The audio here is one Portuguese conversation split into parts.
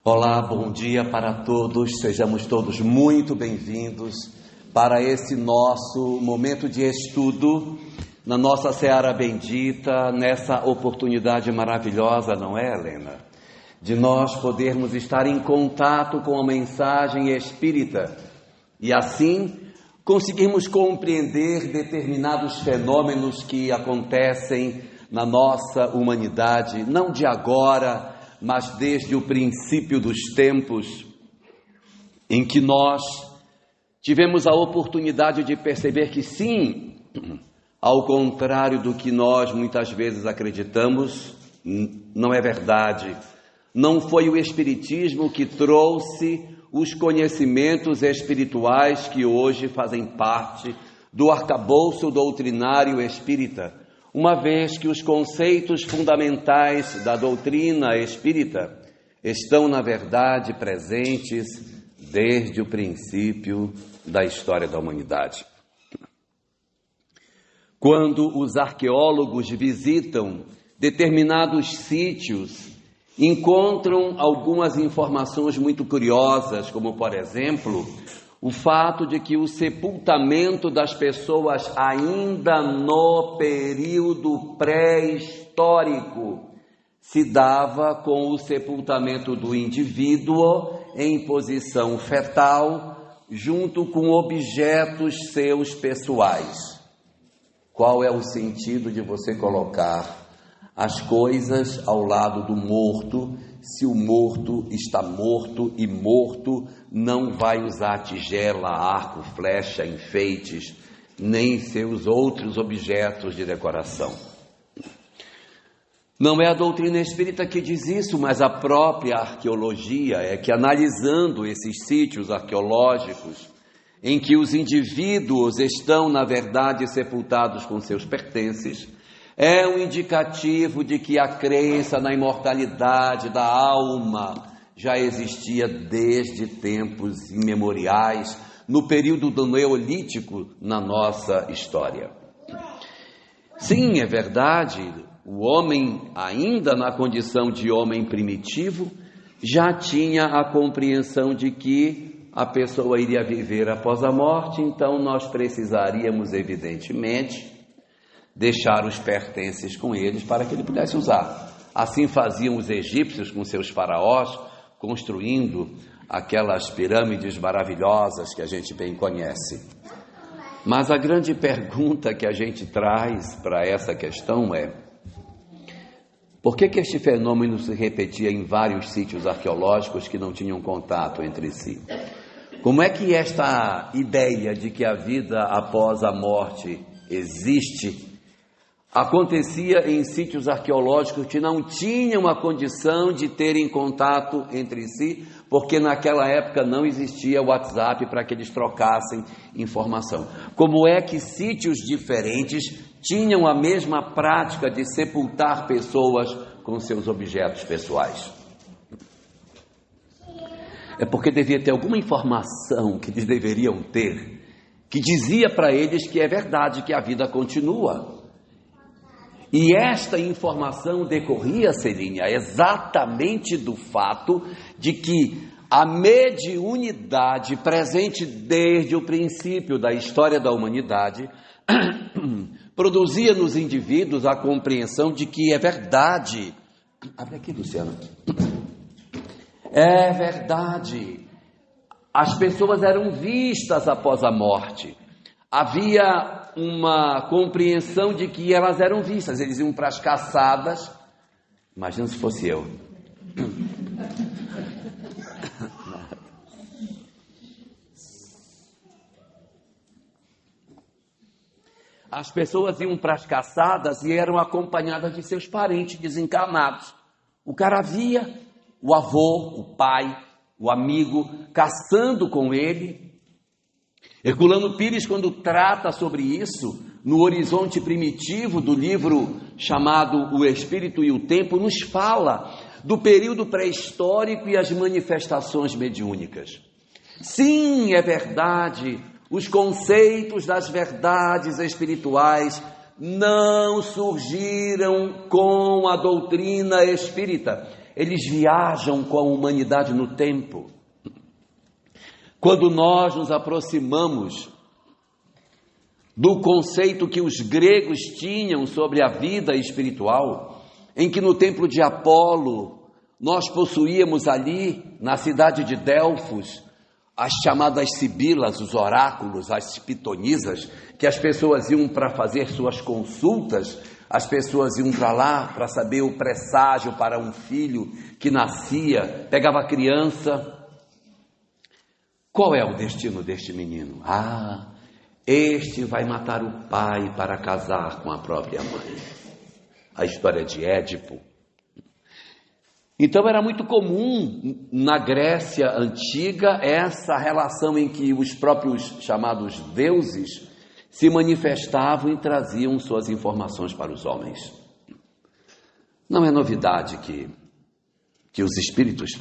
Olá, bom dia para todos, sejamos todos muito bem-vindos para esse nosso momento de estudo na nossa Seara Bendita, nessa oportunidade maravilhosa, não é, Helena? De nós podermos estar em contato com a mensagem espírita e assim conseguirmos compreender determinados fenômenos que acontecem na nossa humanidade, não de agora, mas desde o princípio dos tempos, em que nós tivemos a oportunidade de perceber que sim, ao contrário do que nós muitas vezes acreditamos, não é verdade. Não foi o Espiritismo que trouxe os conhecimentos espirituais que hoje fazem parte do arcabouço doutrinário espírita, uma vez que os conceitos fundamentais da doutrina espírita estão, na verdade, presentes desde o princípio da história da humanidade. Quando os arqueólogos visitam determinados sítios, encontram algumas informações muito curiosas, como, por exemplo, o fato de que o sepultamento das pessoas ainda no período pré-histórico se dava com o sepultamento do indivíduo em posição fetal, junto com objetos seus pessoais. Qual é o sentido de você colocar as coisas ao lado do morto, se o morto está morto e morto não vai usar tigela, arco, flecha, enfeites, nem seus outros objetos de decoração? Não é a doutrina espírita que diz isso, mas a própria arqueologia é que, analisando esses sítios arqueológicos, em que os indivíduos estão, na verdade, sepultados com seus pertences, é um indicativo de que a crença na imortalidade da alma já existia desde tempos imemoriais, no período do Neolítico, na nossa história. Sim, é verdade, o homem, ainda na condição de homem primitivo, já tinha a compreensão de que a pessoa iria viver após a morte, então nós precisaríamos, evidentemente, deixar os pertences com eles para que ele pudesse usar. Assim faziam os egípcios com seus faraós, construindo aquelas pirâmides maravilhosas que a gente bem conhece. Mas a grande pergunta que a gente traz para essa questão é: por que este fenômeno se repetia em vários sítios arqueológicos que não tinham contato entre si? Como é que esta ideia de que a vida após a morte existe acontecia em sítios arqueológicos que não tinham a condição de terem contato entre si, porque naquela época não existia WhatsApp para que eles trocassem informação? Como é que sítios diferentes tinham a mesma prática de sepultar pessoas com seus objetos pessoais? É porque devia ter alguma informação que eles deveriam ter, que dizia para eles que é verdade, que a vida continua. E esta informação decorria, Celinha, exatamente do fato de que a mediunidade presente desde o princípio da história da humanidade produzia nos indivíduos a compreensão de que é verdade. Abre aqui, Luciano. É verdade. As pessoas eram vistas após a morte. Havia uma compreensão de que elas eram vistas. Eles iam para as caçadas. Imagina se fosse eu. As pessoas iam para as caçadas e eram acompanhadas de seus parentes desencarnados. O cara via o avô, o pai, o amigo caçando com ele. Herculano Pires, quando trata sobre isso, no Horizonte Primitivo do livro chamado O Espírito e o Tempo, nos fala do período pré-histórico e as manifestações mediúnicas. Sim, é verdade, os conceitos das verdades espirituais não surgiram com a doutrina espírita. eles viajam com a humanidade no tempo. Quando nós nos aproximamos do conceito que os gregos tinham sobre a vida espiritual, em que no templo de Apolo nós possuíamos ali, na cidade de Delfos, as chamadas sibilas, os oráculos, as pitonisas, que as pessoas iam para fazer suas consultas, as pessoas iam para lá para saber o presságio para um filho que nascia, pegava a criança. Qual é o destino deste menino? Este vai matar o pai para casar com a própria mãe. A história de Édipo. Então era muito comum na Grécia antiga essa relação em que os próprios chamados deuses se manifestavam e traziam suas informações para os homens. Não é novidade que os espíritos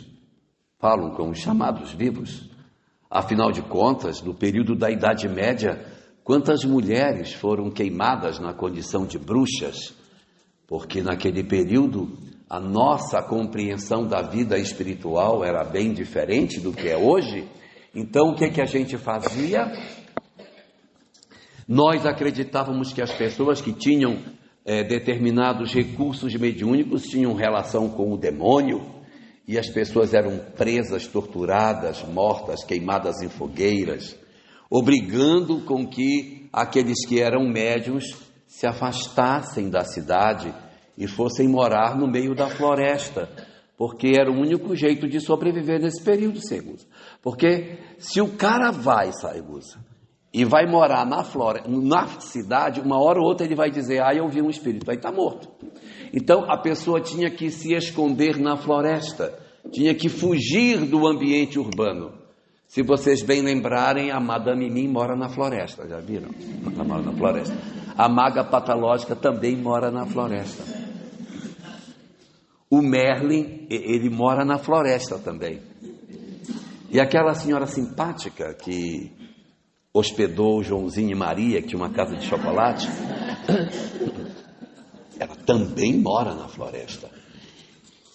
falam com os chamados vivos. Afinal de contas, no período da Idade Média, quantas mulheres foram queimadas na condição de bruxas? Porque naquele período a nossa compreensão da vida espiritual era bem diferente do que é hoje. Então o que a gente fazia? Nós acreditávamos que as pessoas que tinham determinados recursos mediúnicos tinham relação com o demônio, e as pessoas eram presas, torturadas, mortas, queimadas em fogueiras, obrigando com que aqueles que eram médiuns se afastassem da cidade e fossem morar no meio da floresta, porque era o único jeito de sobreviver nesse período, Saigusa. Porque se o cara vai, Saigusa, e vai morar na cidade, uma hora ou outra ele vai dizer, eu vi um espírito, aí está morto. Então a pessoa tinha que se esconder na floresta, tinha que fugir do ambiente urbano. Se vocês bem lembrarem, a Madame Mim mora na floresta, já viram? Ela mora na floresta. A maga patológica também mora na floresta. O Merlin, ele mora na floresta também. E aquela senhora simpática que hospedou Joãozinho e Maria, que tinha uma casa de chocolate, ela também mora na floresta.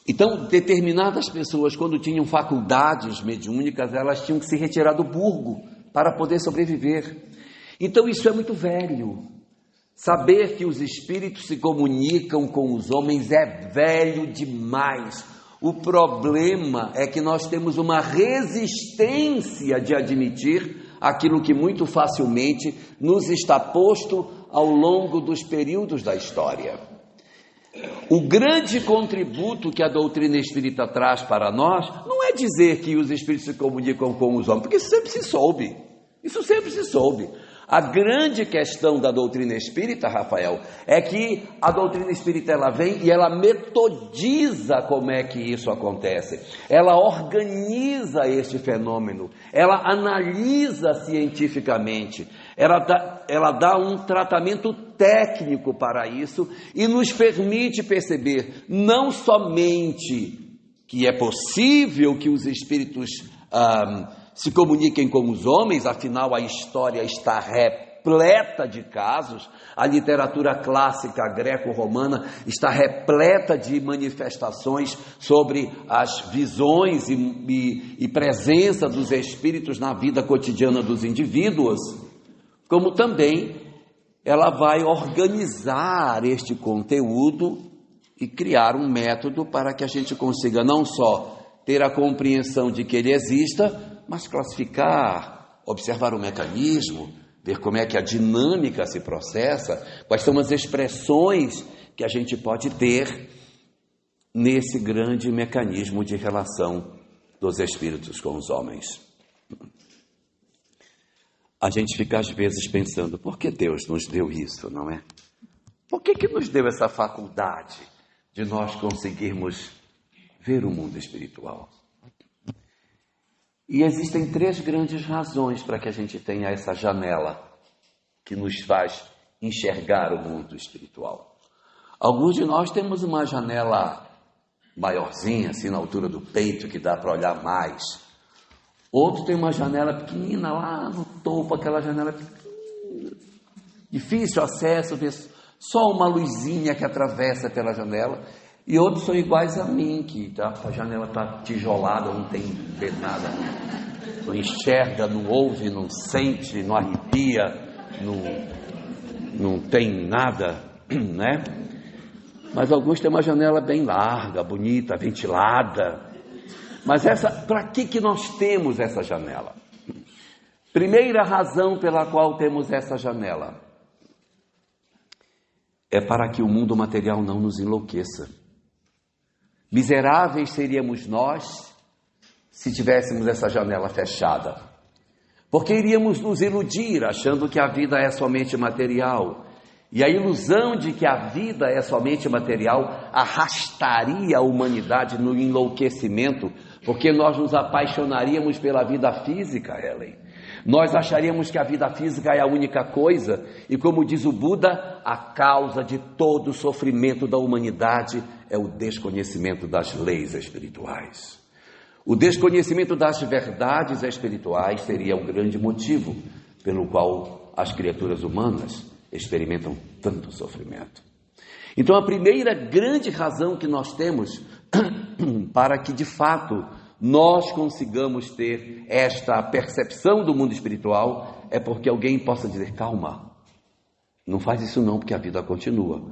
Então, determinadas pessoas, quando tinham faculdades mediúnicas, elas tinham que se retirar do burgo para poder sobreviver. Então, isso é muito velho. Saber que os espíritos se comunicam com os homens é velho demais. O problema é que nós temos uma resistência de admitir aquilo que muito facilmente nos está posto ao longo dos períodos da história. O grande contributo que a doutrina espírita traz para nós não é dizer que os espíritos se comunicam com os homens, porque isso sempre se soube. Isso sempre se soube. A grande questão da doutrina espírita, Rafael, é que a doutrina espírita ela vem e ela metodiza como é que isso acontece. Ela organiza este fenômeno, ela analisa cientificamente, ela dá um tratamento técnico para isso e nos permite perceber não somente que é possível que os espíritos se comuniquem com os homens, afinal a história está repleta de casos, a literatura clássica greco-romana está repleta de manifestações sobre as visões e presença dos espíritos na vida cotidiana dos indivíduos, como também ela vai organizar este conteúdo e criar um método para que a gente consiga não só ter a compreensão de que ele exista, mas classificar, observar o mecanismo, ver como é que a dinâmica se processa, quais são as expressões que a gente pode ter nesse grande mecanismo de relação dos espíritos com os homens. A gente fica às vezes pensando, por que Deus nos deu isso, não é? Por que nos deu essa faculdade de nós conseguirmos ver o mundo espiritual? E existem 3 grandes razões para que a gente tenha essa janela que nos faz enxergar o mundo espiritual. Alguns de nós temos uma janela maiorzinha, assim na altura do peito, que dá para olhar mais. Outro tem uma janela pequenina lá no topo, aquela janela pequenina, difícil acesso, vê só uma luzinha que atravessa pela janela. E outros são iguais a mim, que a janela está tijolada, não tem nada, não enxerga, não ouve, não sente, não arrepia, não tem nada, né? Mas alguns têm uma janela bem larga, bonita, ventilada. Mas para que nós temos essa janela? Primeira razão pela qual temos essa janela é para que o mundo material não nos enlouqueça. Miseráveis seríamos nós se tivéssemos essa janela fechada, porque iríamos nos iludir achando que a vida é somente material, e a ilusão de que a vida é somente material arrastaria a humanidade no enlouquecimento, porque nós nos apaixonaríamos pela vida física, Helen. Nós acharíamos que a vida física é a única coisa, e como diz o Buda, a causa de todo o sofrimento da humanidade é o desconhecimento das leis espirituais. O desconhecimento das verdades espirituais seria o grande motivo pelo qual as criaturas humanas experimentam tanto sofrimento. Então, a primeira grande razão que nós temos para que, de fato, nós consigamos ter esta percepção do mundo espiritual é porque alguém possa dizer: calma, não faz isso não, porque a vida continua.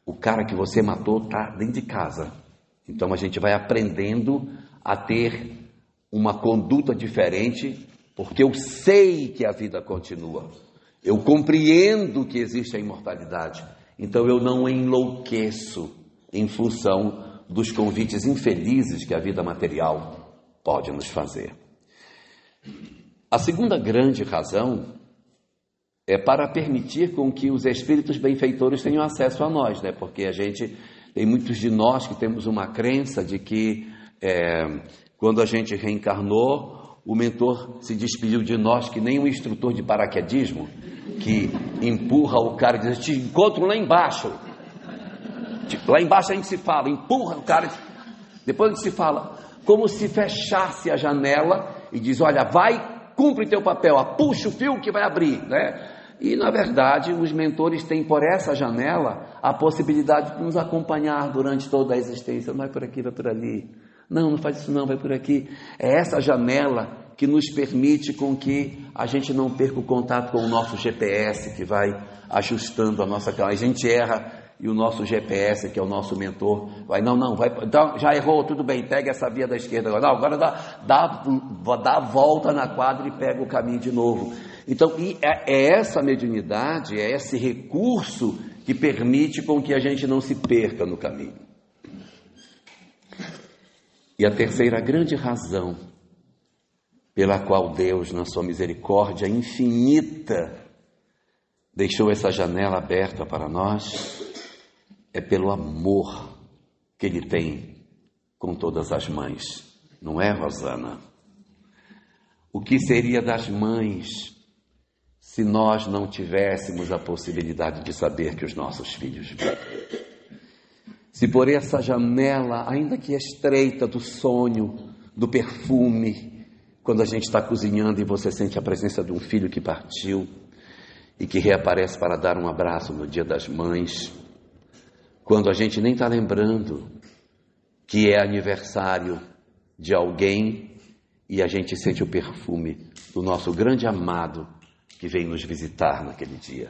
O cara que você matou está dentro de casa. Então a gente vai aprendendo a ter uma conduta diferente, porque eu sei que a vida continua. Eu compreendo que existe a imortalidade. Então eu não enlouqueço em função dos convites infelizes que a vida material pode nos fazer. A segunda grande razão é para permitir com que os espíritos benfeitores tenham acesso a nós, né? Porque tem muitos de nós que temos uma crença de que quando a gente reencarnou, o mentor se despediu de nós que nem um instrutor de paraquedismo que empurra o cara e diz: te encontro lá embaixo. Lá embaixo a gente se fala, empurra o cara, depois a gente se fala, como se fechasse a janela e diz: olha, vai, cumpre teu papel, puxa o fio que vai abrir, né? E na verdade os mentores têm por essa janela a possibilidade de nos acompanhar durante toda a existência. Não vai por aqui, vai por ali. Não faz isso não, vai por aqui. É essa janela que nos permite com que a gente não perca o contato com o nosso GPS, que vai ajustando a nossa... A gente erra e o nosso GPS, que é o nosso mentor, vai, já errou, tudo bem, pega essa via da esquerda agora. Não, agora dá a volta na quadra e pega o caminho de novo. Então, é essa mediunidade, é esse recurso que permite com que a gente não se perca no caminho. E a terceira grande razão pela qual Deus, na sua misericórdia infinita, deixou essa janela aberta para nós, é pelo amor que Ele tem com todas as mães. Não é, Rosana? O que seria das mães se nós não tivéssemos a possibilidade de saber que os nossos filhos vivem? Se por essa janela, ainda que estreita, do sonho, do perfume, quando a gente está cozinhando e você sente a presença de um filho que partiu e que reaparece para dar um abraço no Dia das Mães, quando a gente nem está lembrando que é aniversário de alguém e a gente sente o perfume do nosso grande amado que vem nos visitar naquele dia.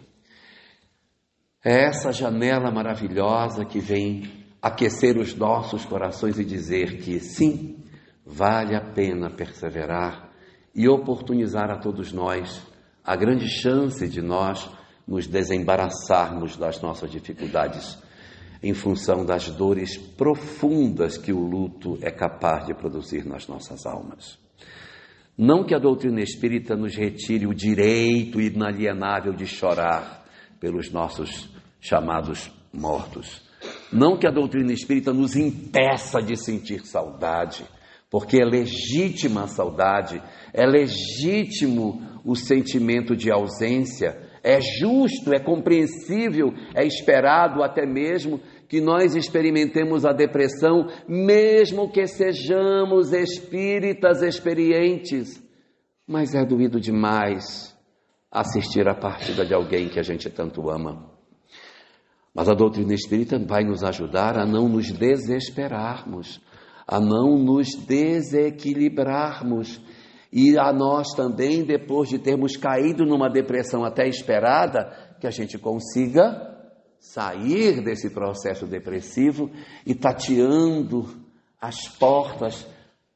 É essa janela maravilhosa que vem aquecer os nossos corações e dizer que sim, vale a pena perseverar e oportunizar a todos nós a grande chance de nós nos desembaraçarmos das nossas dificuldades em função das dores profundas que o luto é capaz de produzir nas nossas almas. Não que a doutrina espírita nos retire o direito inalienável de chorar pelos nossos chamados mortos. Não que a doutrina espírita nos impeça de sentir saudade, porque é legítima a saudade, é legítimo o sentimento de ausência, é justo, é compreensível, é esperado até mesmo que nós experimentemos a depressão, mesmo que sejamos espíritas experientes. Mas é doído demais assistir à partida de alguém que a gente tanto ama. Mas a doutrina espírita vai nos ajudar a não nos desesperarmos, a não nos desequilibrarmos, e a nós também, depois de termos caído numa depressão até esperada, que a gente consiga sair desse processo depressivo e, tateando as portas,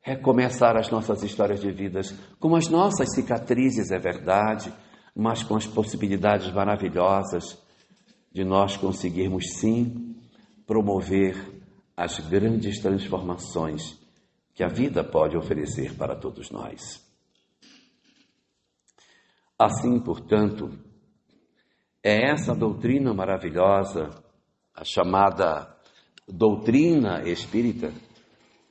recomeçar as nossas histórias de vidas com as nossas cicatrizes, é verdade, mas com as possibilidades maravilhosas de nós conseguirmos sim promover as grandes transformações que a vida pode oferecer para todos nós. Assim, portanto, é essa doutrina maravilhosa, a chamada doutrina espírita,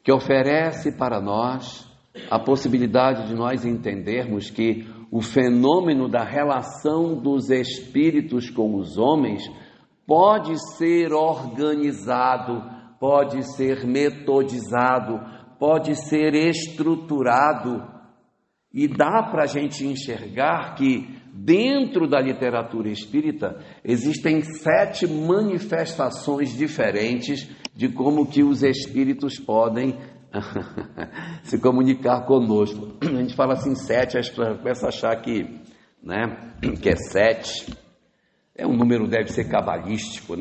que oferece para nós a possibilidade de nós entendermos que o fenômeno da relação dos espíritos com os homens pode ser organizado, pode ser metodizado, pode ser estruturado, e dá para a gente enxergar que dentro da literatura espírita existem 7 manifestações diferentes de como que os espíritos podem se comunicar conosco. A gente fala assim 7, a gente começa a achar que, que é 7, um número deve ser cabalístico,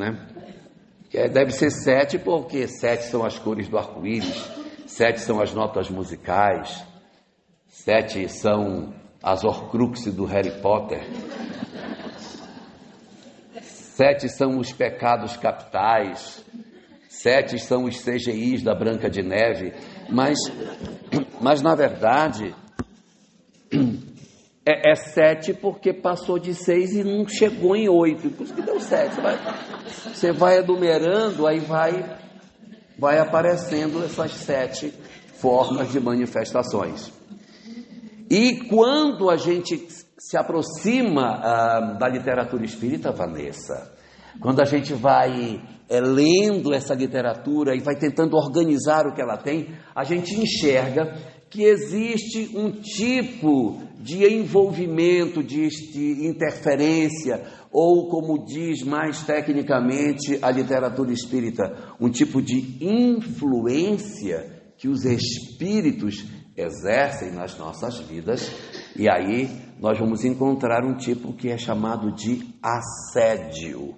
deve ser 7 porque 7 são as cores do arco-íris, 7 são as notas musicais, 7 são as horcruxes do Harry Potter, 7 são os pecados capitais, 7 são os CGIs da Branca de Neve, mas na verdade é 7 porque passou de 6 e não chegou em 8, por isso que deu 7. Você vai enumerando, aí vai aparecendo essas 7 formas de manifestações. E quando a gente se aproxima da literatura espírita, Vanessa, quando a gente vai lendo essa literatura e vai tentando organizar o que ela tem, a gente enxerga que existe um tipo de envolvimento, de interferência, ou como diz mais tecnicamente a literatura espírita, um tipo de influência que os espíritos exercem nas nossas vidas, e aí nós vamos encontrar um tipo que é chamado de assédio.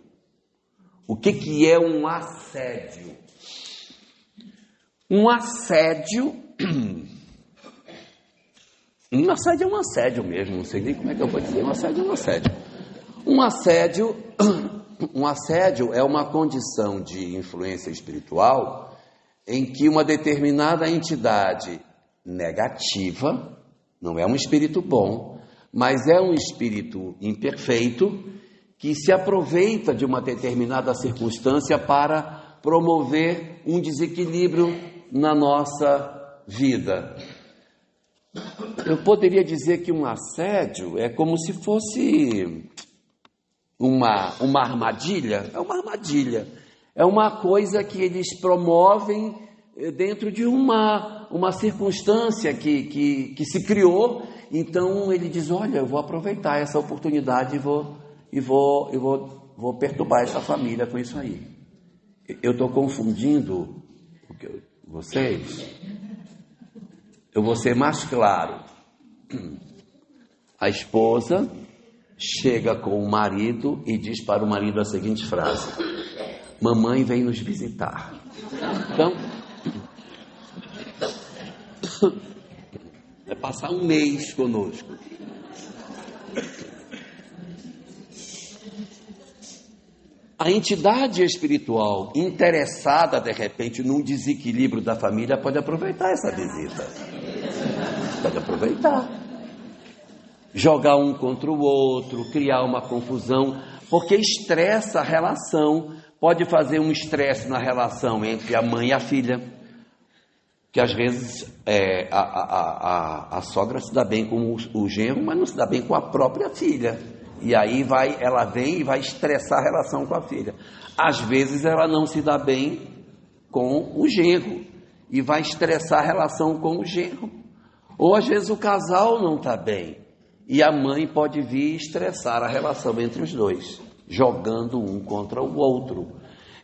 O que é um assédio? Um assédio é um assédio mesmo, não sei nem como é que eu vou dizer, um assédio é um assédio. Um assédio é uma condição de influência espiritual em que uma determinada entidade negativa, não é um espírito bom, mas é um espírito imperfeito, que se aproveita de uma determinada circunstância para promover um desequilíbrio na nossa vida. Eu poderia dizer que um assédio é como se fosse uma armadilha. É uma armadilha. É uma coisa que eles promovem dentro de uma circunstância que se criou. Então ele diz, olha, eu vou aproveitar essa oportunidade e vou perturbar essa família com isso aí. Eu estou confundindo vocês? Eu vou ser mais claro. A esposa chega com o marido e diz para o marido a seguinte frase: mamãe vem nos visitar. Então, vai passar um mês conosco. A entidade espiritual interessada, de repente, num desequilíbrio da família, pode aproveitar essa visita. Pode aproveitar. Jogar um contra o outro, criar uma confusão, porque estressa a relação. Pode fazer um estresse na relação entre a mãe e a filha, que às vezes a sogra se dá bem com o genro, mas não se dá bem com a própria filha. E aí ela vem e vai estressar a relação com a filha. Às vezes ela não se dá bem com o genro e vai estressar a relação com o genro. Ou às vezes o casal não está bem e a mãe pode vir estressar a relação entre os dois. jogando um contra o outro.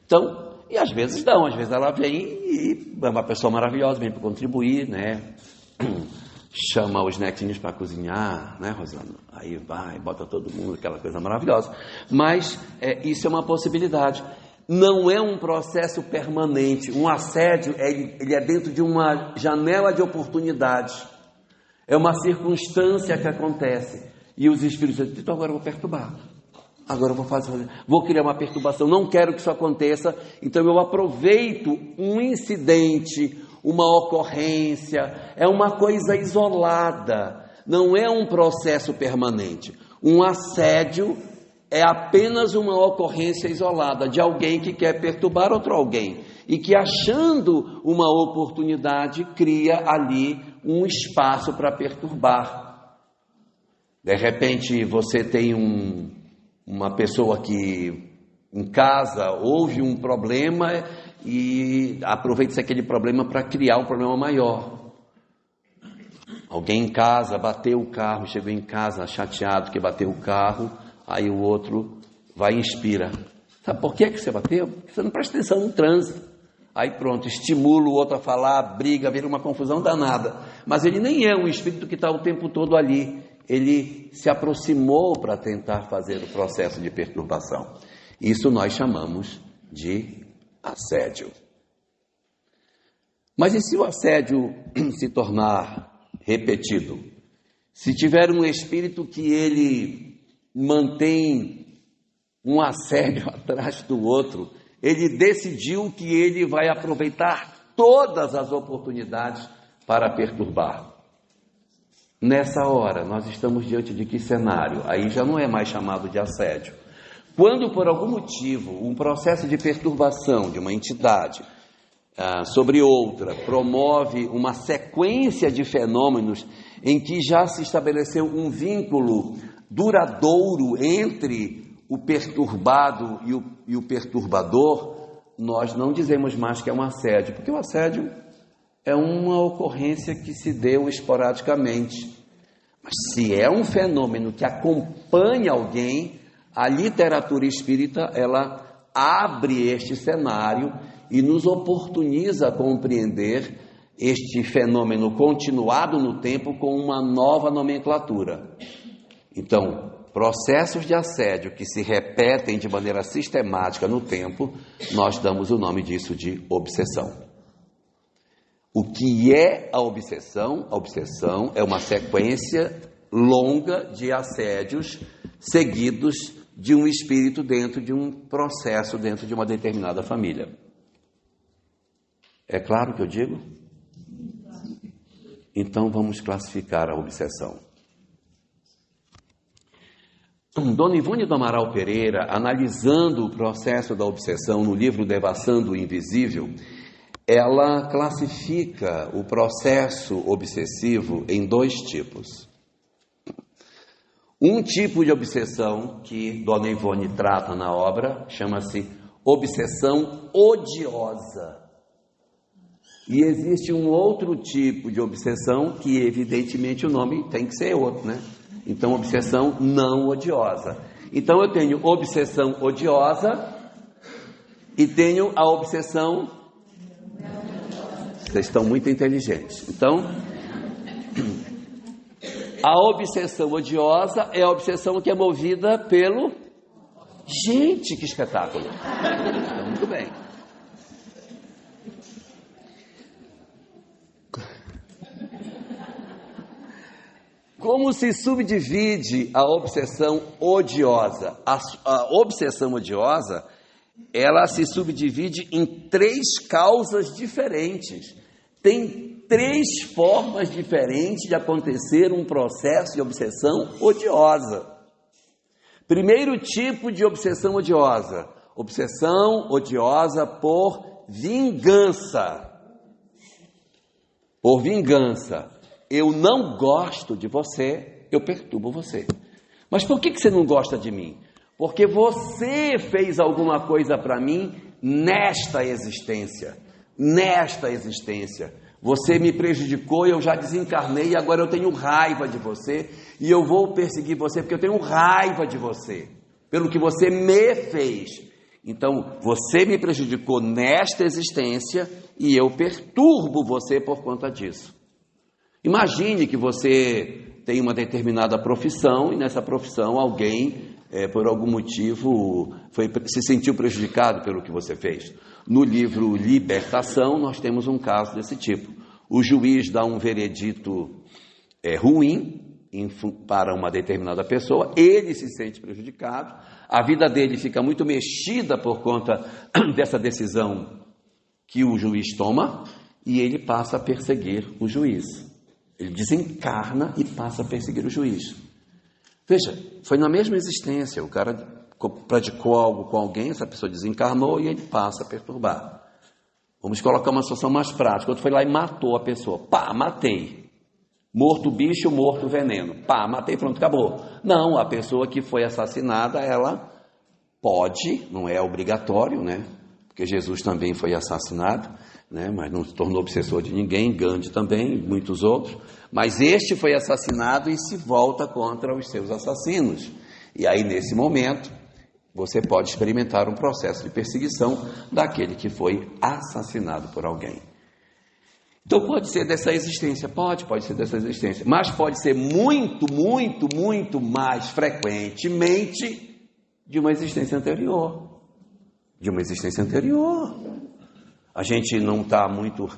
Então, e às vezes não, às vezes ela vem e é uma pessoa maravilhosa, vem para contribuir, né? Chama os netinhos para cozinhar, né, Rosana? Aí vai, bota todo mundo, aquela coisa maravilhosa. Mas isso é uma possibilidade. Não é um processo permanente. Um assédio, ele é dentro de uma janela de oportunidade. É uma circunstância que acontece. E os espíritos dizem, então agora eu vou perturbar. Agora eu vou criar uma perturbação. Não quero que isso aconteça. Então eu aproveito um incidente, uma ocorrência. É uma coisa isolada. Não é um processo permanente. Um assédio é apenas uma ocorrência isolada de alguém que quer perturbar outro alguém. E que, achando uma oportunidade, cria ali um espaço para perturbar. De repente, você tem uma pessoa que em casa houve um problema e aproveita aquele problema para criar um problema maior. Alguém em casa bateu o carro, chegou em casa chateado que bateu o carro, aí o outro vai e inspira. Sabe por que você bateu? Porque você não presta atenção no trânsito. Aí pronto, estimula o outro a falar, briga, vira uma confusão danada. Mas ele nem é um espírito que está o tempo todo ali. Ele se aproximou para tentar fazer o processo de perturbação. Isso nós chamamos de assédio. Mas e se o assédio se tornar repetido? Se tiver um espírito que ele mantém um assédio atrás do outro, ele decidiu que ele vai aproveitar todas as oportunidades para perturbar. Nessa hora, nós estamos diante de que cenário? Aí já não é mais chamado de assédio. Quando, por algum motivo, um processo de perturbação de uma entidade sobre outra promove uma sequência de fenômenos em que já se estabeleceu um vínculo duradouro entre o perturbado e o perturbador, nós não dizemos mais que é um assédio, porque o assédio é uma ocorrência que se deu esporadicamente. Mas se é um fenômeno que acompanha alguém, a literatura espírita, ela abre este cenário e nos oportuniza a compreender este fenômeno continuado no tempo com uma nova nomenclatura. Então, processos de assédio que se repetem de maneira sistemática no tempo, nós damos o nome disso de obsessão. O que é a obsessão? A obsessão é uma sequência longa de assédios seguidos de um espírito dentro de um processo, dentro de uma determinada família. É claro o que eu digo? Então vamos classificar a obsessão. Dona Ivone do Amaral Pereira, analisando o processo da obsessão no livro Devassando o Invisível, ela classifica o processo obsessivo em 2 tipos. Um tipo de obsessão que Dona Ivone trata na obra chama-se obsessão odiosa. E existe um outro tipo de obsessão que, evidentemente, o nome tem que ser outro, né? Então, obsessão não odiosa. Então, eu tenho obsessão odiosa e tenho a obsessão... Vocês estão muito inteligentes. Então, a obsessão odiosa é a obsessão que é movida pelo... Gente, que espetáculo! Então, muito bem. Como se subdivide a obsessão odiosa? A obsessão odiosa, ela se subdivide em 3 causas diferentes. Tem 3 formas diferentes de acontecer um processo de obsessão odiosa. Primeiro tipo de obsessão odiosa por vingança. Por vingança. Eu não gosto de você, eu perturbo você. Mas por que você não gosta de mim? Porque você fez alguma coisa para mim nesta existência. Nesta existência. Você me prejudicou, eu já desencarnei e agora eu tenho raiva de você. E eu vou perseguir você porque eu tenho raiva de você. pelo que você me fez. Então, você me prejudicou nesta existência e eu perturbo você por conta disso. Imagine que você tem uma determinada profissão e nessa profissão alguém, por algum motivo, se sentiu prejudicado pelo que você fez. No livro Libertação, nós temos um caso desse tipo. O juiz dá um veredito ruim para uma determinada pessoa, ele se sente prejudicado, a vida dele fica muito mexida por conta dessa decisão que o juiz toma e ele passa a perseguir o juiz. Ele desencarna e passa a perseguir o juiz. Veja, foi na mesma existência, o cara praticou algo com alguém, essa pessoa desencarnou e ele passa a perturbar. Vamos colocar uma situação mais prática. Outro foi lá e matou a pessoa. Pá, matei. Morto bicho, morto veneno. Pá, matei, pronto, acabou. Não, a pessoa que foi assassinada, ela pode, não é obrigatório, né? Porque Jesus também foi assassinado, né? Mas não se tornou obsessor de ninguém, Gandhi também, muitos outros. Mas este foi assassinado e se volta contra os seus assassinos. E aí, nesse momento, você pode experimentar um processo de perseguição daquele que foi assassinado por alguém. Então pode ser dessa existência, pode ser dessa existência, mas pode ser muito, muito, muito mais frequentemente de uma existência anterior. De uma existência anterior. A gente não está muito,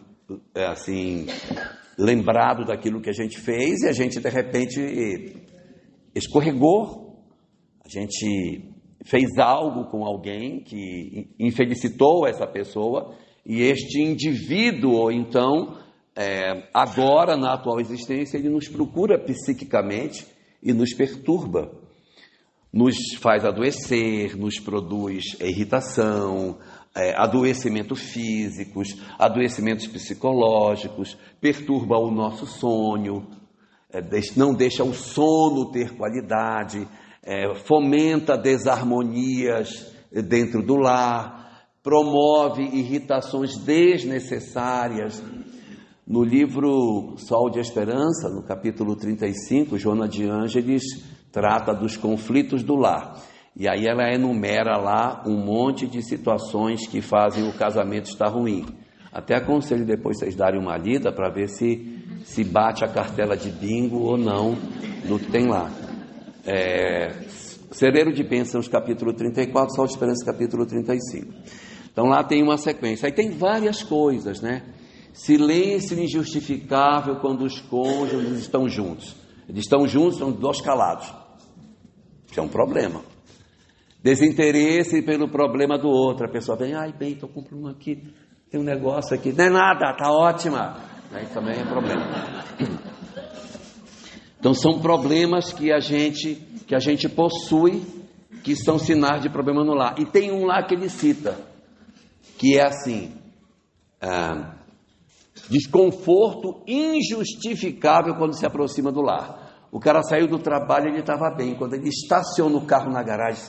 lembrado daquilo que a gente fez e a gente, de repente, escorregou. A gente fez algo com alguém que infelicitou essa pessoa e este indivíduo, então, agora na atual existência, ele nos procura psiquicamente e nos perturba, nos faz adoecer, nos produz irritação, adoecimentos físicos, adoecimentos psicológicos, perturba o nosso sonho, não deixa o sono ter qualidade, fomenta desarmonias dentro do lar, promove irritações desnecessárias. No livro Sol de Esperança, no capítulo 35, Joana de Ângeles trata dos conflitos do lar. E aí ela enumera lá um monte de situações que fazem o casamento estar ruim. Até aconselho depois vocês darem uma lida para ver se bate a cartela de bingo ou não do que tem lá. Celeiro de Bênçãos, capítulo 34, Sol de Esperança, capítulo 35. Então lá tem uma sequência. Aí tem várias coisas, né? Silêncio injustificável quando os cônjuges estão juntos. Eles estão juntos, são dois calados. Isso é um problema. Desinteresse pelo problema do outro. A pessoa vem, bem, estou com um problema aqui, tem um negócio aqui. Não é nada, está ótima. Aí também é problema. Então são problemas que a gente possui, que são sinais de problema no lar. E tem um lá que ele cita, que é assim, desconforto injustificável quando se aproxima do lar. O cara saiu do trabalho, ele estava bem. Quando ele estaciona o carro na garagem,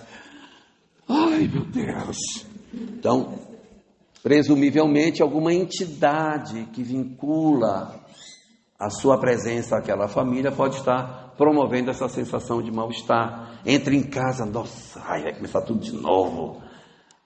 ai meu Deus. Então, presumivelmente, alguma entidade que vincula a sua presença àquela família pode estar promovendo essa sensação de mal-estar. Entra em casa, nossa, vai começar tudo de novo.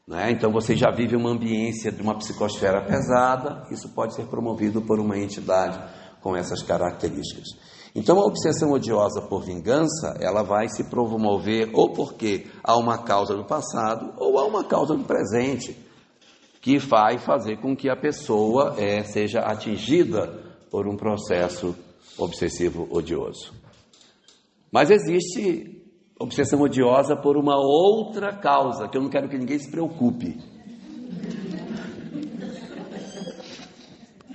Né? Então você já vive uma ambiência de uma psicosfera pesada, isso pode ser promovido por uma entidade com essas características. Então a obsessão odiosa por vingança, ela vai se promover ou porque há uma causa do passado ou há uma causa do presente, que vai fazer com que a pessoa seja atingida por um processo obsessivo odioso. Mas existe obsessão odiosa por uma outra causa, que eu não quero que ninguém se preocupe.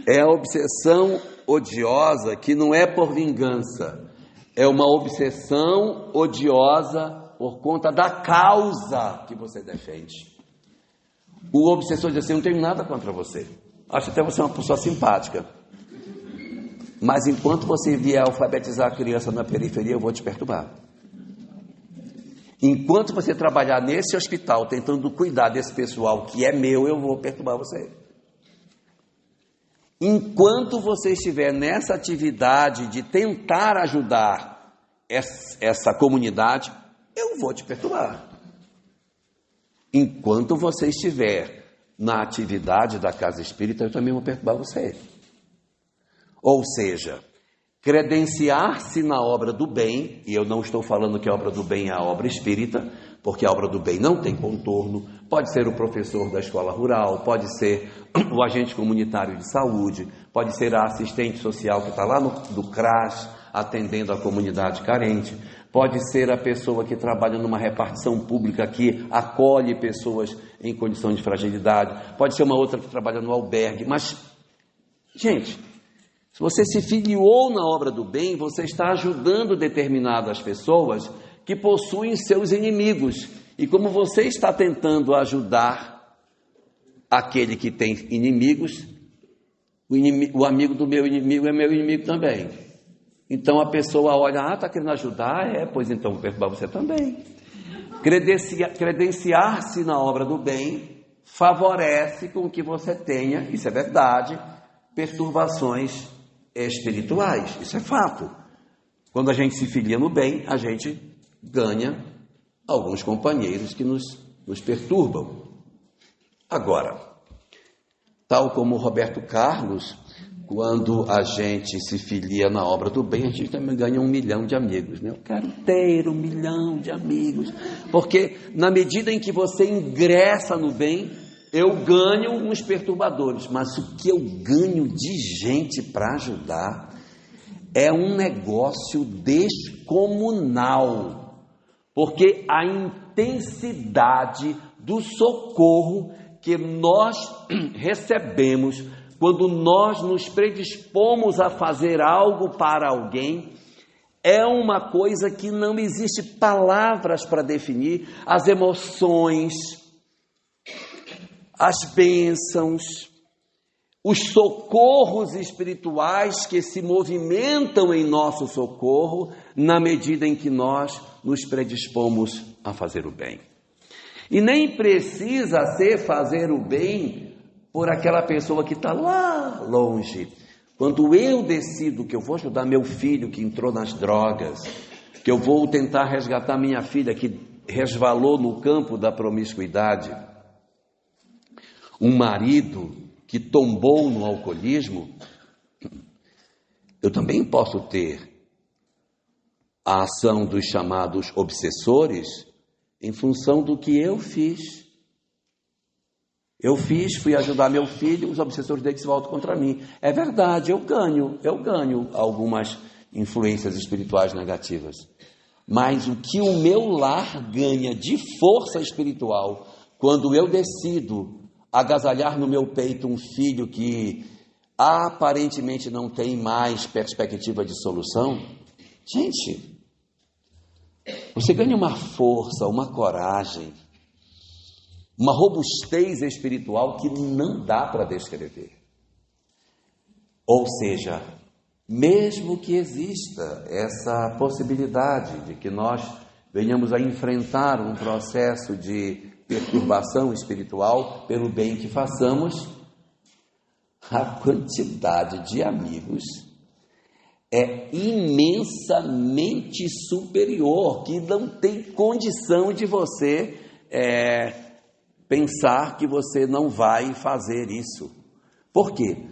É a obsessão odiosa que não é por vingança, é uma obsessão odiosa por conta da causa que você defende. O obsessor diz assim, eu não tenho nada contra você, acho até você uma pessoa simpática, mas enquanto você vier alfabetizar a criança na periferia, eu vou te perturbar. Enquanto você trabalhar nesse hospital, tentando cuidar desse pessoal que é meu, eu vou perturbar você. Enquanto você estiver nessa atividade de tentar ajudar essa comunidade, eu vou te perturbar. enquanto você estiver na atividade da casa espírita, eu também vou perturbar você. Ou seja, credenciar-se na obra do bem, e eu não estou falando que a obra do bem é a obra espírita, porque a obra do bem não tem contorno, pode ser o professor da escola rural, pode ser o agente comunitário de saúde, pode ser a assistente social que está lá do CRAS, atendendo a comunidade carente, pode ser a pessoa que trabalha numa repartição pública que acolhe pessoas em condição de fragilidade, pode ser uma outra que trabalha no albergue, mas, gente, se você se filiou na obra do bem, você está ajudando determinadas pessoas que possuem seus inimigos. E como você está tentando ajudar aquele que tem inimigos, o amigo do meu inimigo é meu inimigo também. Então a pessoa olha, está querendo ajudar? Pois então vou perturbar você também. Credenciar-se na obra do bem favorece com que você tenha, isso é verdade, perturbações espirituais, isso é fato. Quando a gente se filia no bem, a gente ganha alguns companheiros que nos perturbam. Agora, tal como o Roberto Carlos, quando a gente se filia na obra do bem, a gente também ganha 1 milhão de amigos, né? Eu quero ter 1 milhão de amigos, porque na medida em que você ingressa no bem, eu ganho uns perturbadores, mas o que eu ganho de gente para ajudar é um negócio descomunal, porque a intensidade do socorro que nós recebemos quando nós nos predispomos a fazer algo para alguém é uma coisa que não existe palavras para definir. As emoções, as bênçãos, os socorros espirituais que se movimentam em nosso socorro na medida em que nós nos predispomos a fazer o bem. E nem precisa ser fazer o bem por aquela pessoa que está lá longe. Quando eu decido que eu vou ajudar meu filho que entrou nas drogas, que eu vou tentar resgatar minha filha que resvalou no campo da promiscuidade, um marido que tombou no alcoolismo, eu também posso ter a ação dos chamados obsessores em função do que eu fiz. Eu fui ajudar meu filho, os obsessores dele se voltam contra mim. É verdade, eu ganho algumas influências espirituais negativas. Mas o que o meu lar ganha de força espiritual, quando eu decido agasalhar no meu peito um filho que aparentemente não tem mais perspectiva de solução, gente, você ganha uma força, uma coragem, uma robustez espiritual que não dá para descrever. Ou seja, mesmo que exista essa possibilidade de que nós venhamos a enfrentar um processo de perturbação espiritual pelo bem que façamos, a quantidade de amigos é imensamente superior, que não tem condição de você pensar que você não vai fazer isso. Por quê?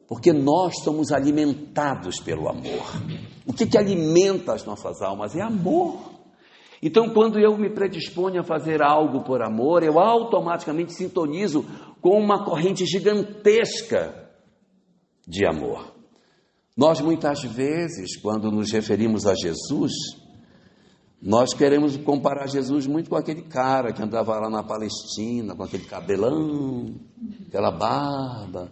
Porque nós somos alimentados pelo amor. O que alimenta as nossas almas? É amor. Então, quando eu me predisponho a fazer algo por amor, eu automaticamente sintonizo com uma corrente gigantesca de amor. Nós, muitas vezes, quando nos referimos a Jesus, nós queremos comparar Jesus muito com aquele cara que andava lá na Palestina, com aquele cabelão, aquela barba,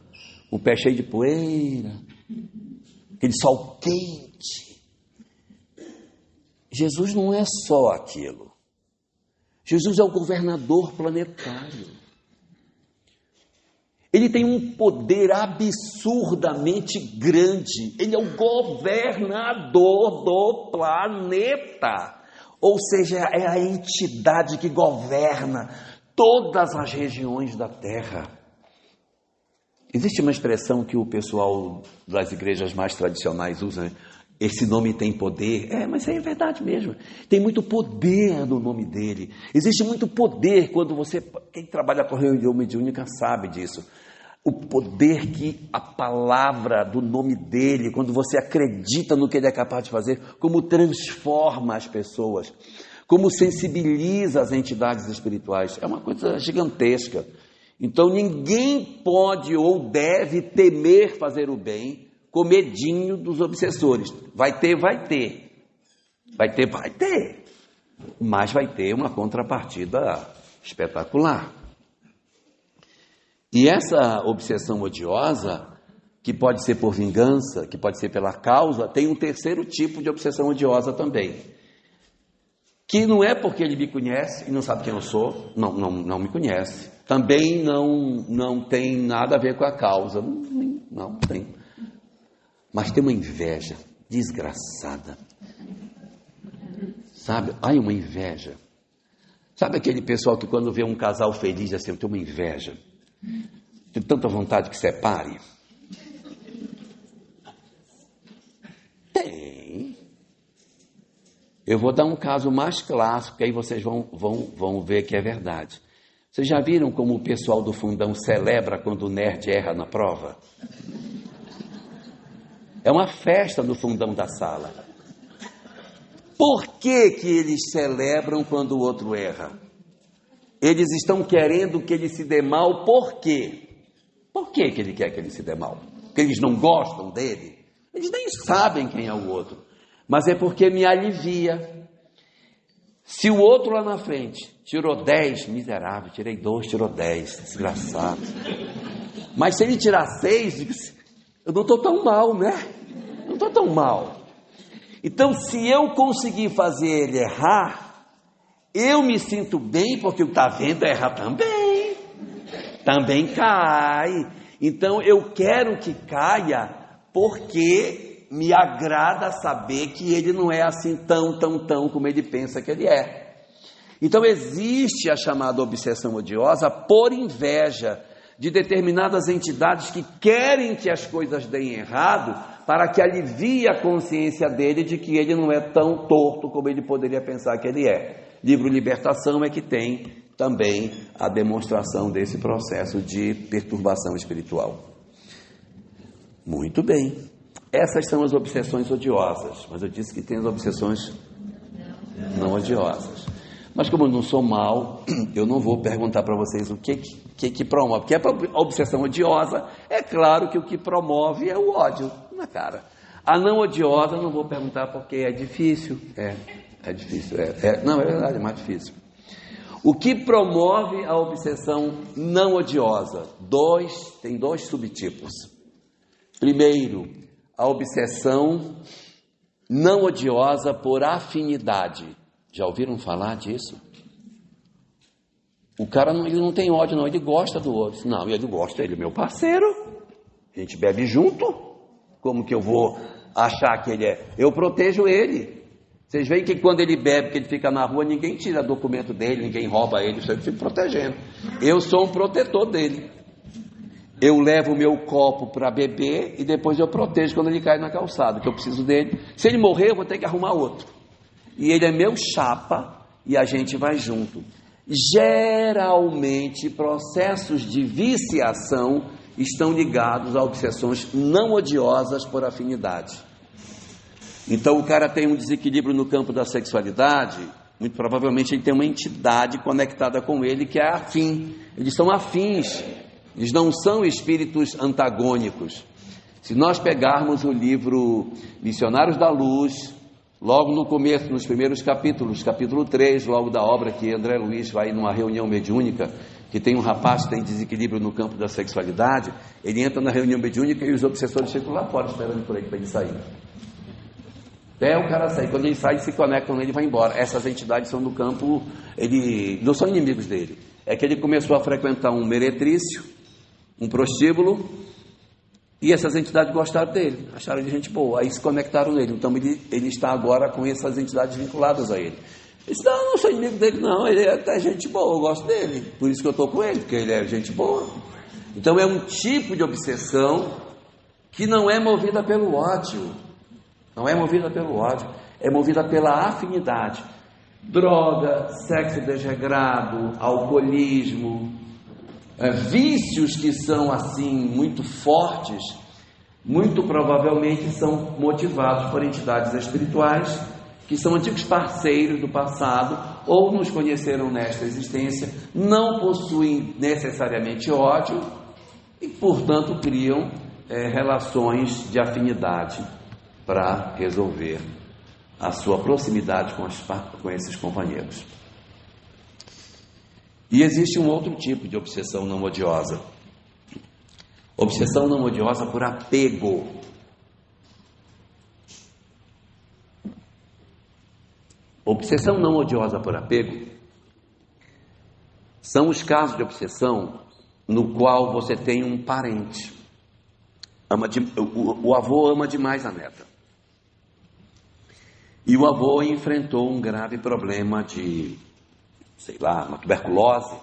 o pé cheio de poeira, aquele sol quente. Jesus não é só aquilo. Jesus é o governador planetário. Ele tem um poder absurdamente grande. Ele é o governador do planeta. Ou seja, é a entidade que governa todas as regiões da Terra. Existe uma expressão que o pessoal das igrejas mais tradicionais usa, esse nome tem poder. Mas isso aí é verdade mesmo. Tem muito poder no nome dele. Existe muito poder quando você... Quem trabalha com reunião mediúnica sabe disso. O poder que a palavra do nome dele, quando você acredita no que ele é capaz de fazer, como transforma as pessoas, como sensibiliza as entidades espirituais. É uma coisa gigantesca. Então ninguém pode ou deve temer fazer o bem com medinho dos obsessores. Vai ter. Mas vai ter uma contrapartida espetacular. E essa obsessão odiosa, que pode ser por vingança, que pode ser pela causa, tem um terceiro tipo de obsessão odiosa também. Que não é porque ele me conhece e não sabe quem eu sou, não me conhece. Também não tem nada a ver com a causa, não tem. Mas tem uma inveja desgraçada. Sabe? Uma inveja. Sabe aquele pessoal que quando vê um casal feliz, assim, tem uma inveja? Tem tanta vontade que separe? Tem. Eu vou dar um caso mais clássico, que aí vocês vão ver que é verdade. Vocês já viram como o pessoal do fundão celebra quando o nerd erra na prova? É uma festa no fundão da sala. Por que eles celebram quando o outro erra? Eles estão querendo que ele se dê mal, por quê? Por que ele quer que ele se dê mal? Porque eles não gostam dele? Eles nem sabem quem é o outro. Mas é porque me alivia. Se o outro lá na frente tirou 10, miserável, tirei 2, tirou 10, desgraçado. Mas se ele tirar 6, eu não estou tão mal, né? Não estou tão mal. Então, se eu conseguir fazer ele errar, eu me sinto bem, porque o tá vendo erra também cai. Então eu quero que caia, porque me agrada saber que ele não é assim tão como ele pensa que ele é. Então existe a chamada obsessão odiosa por inveja de determinadas entidades que querem que as coisas deem errado, para que alivie a consciência dele de que ele não é tão torto como ele poderia pensar que ele é. Livro Libertação é que tem também a demonstração desse processo de perturbação espiritual. Muito bem. Essas são as obsessões odiosas, mas eu disse que tem as obsessões não odiosas. Mas como eu não sou mal, eu não vou perguntar para vocês o que promove. Porque a obsessão odiosa, é claro que o que promove é o ódio na cara. A não odiosa, não vou perguntar porque é difícil. É difícil. Não, é verdade, é mais difícil. O que promove a obsessão não odiosa? Tem dois subtipos. Primeiro, a obsessão não odiosa por afinidade. Já ouviram falar disso? O cara ele não tem ódio, não, ele gosta do outro. Não, ele gosta, ele é meu parceiro. A gente bebe junto. Como que eu vou achar que ele é? Eu protejo ele. Vocês veem que quando ele bebe, que ele fica na rua, ninguém tira documento dele, ninguém rouba ele, eu fico protegendo. Eu sou um protetor dele. Eu levo o meu copo para beber e depois eu protejo quando ele cai na calçada, que eu preciso dele. Se ele morrer, eu vou ter que arrumar outro. E ele é meu chapa e a gente vai junto. Geralmente, processos de viciação estão ligados a obsessões não odiosas por afinidade. Então o cara tem um desequilíbrio no campo da sexualidade, muito provavelmente ele tem uma entidade conectada com ele que é afim. Eles são afins, eles não são espíritos antagônicos. Se nós pegarmos o livro Missionários da Luz, logo no começo, nos primeiros capítulos, capítulo 3, logo da obra que André Luiz vai numa reunião mediúnica, que tem um rapaz que tem desequilíbrio no campo da sexualidade, ele entra na reunião mediúnica e os obsessores ficam lá fora esperando por ele para ele sair. Até o cara sair, quando ele sai, se conectam nele e vai embora. Essas entidades são do campo, não são inimigos dele. É que ele começou a frequentar um meretrício, um prostíbulo, e essas entidades gostaram dele, acharam ele gente boa, aí se conectaram nele. Então ele está agora com essas entidades vinculadas a ele. Ele disse, não sou inimigo dele não, ele é até gente boa, eu gosto dele, por isso que eu estou com ele, porque ele é gente boa. Então é um tipo de obsessão que não é movida pelo ódio. Não é movida pelo ódio, é movida pela afinidade. Droga, sexo desregrado, alcoolismo, vícios que são assim muito fortes, muito provavelmente são motivados por entidades espirituais que são antigos parceiros do passado ou nos conheceram nesta existência, não possuem necessariamente ódio e, portanto, criam relações de afinidade para resolver a sua proximidade com esses companheiros. E existe um outro tipo de obsessão não odiosa. Obsessão não odiosa por apego. Obsessão não odiosa por apego são os casos de obsessão no qual você tem um parente. O avô ama demais a neta. E o avô enfrentou um grave problema de, uma tuberculose.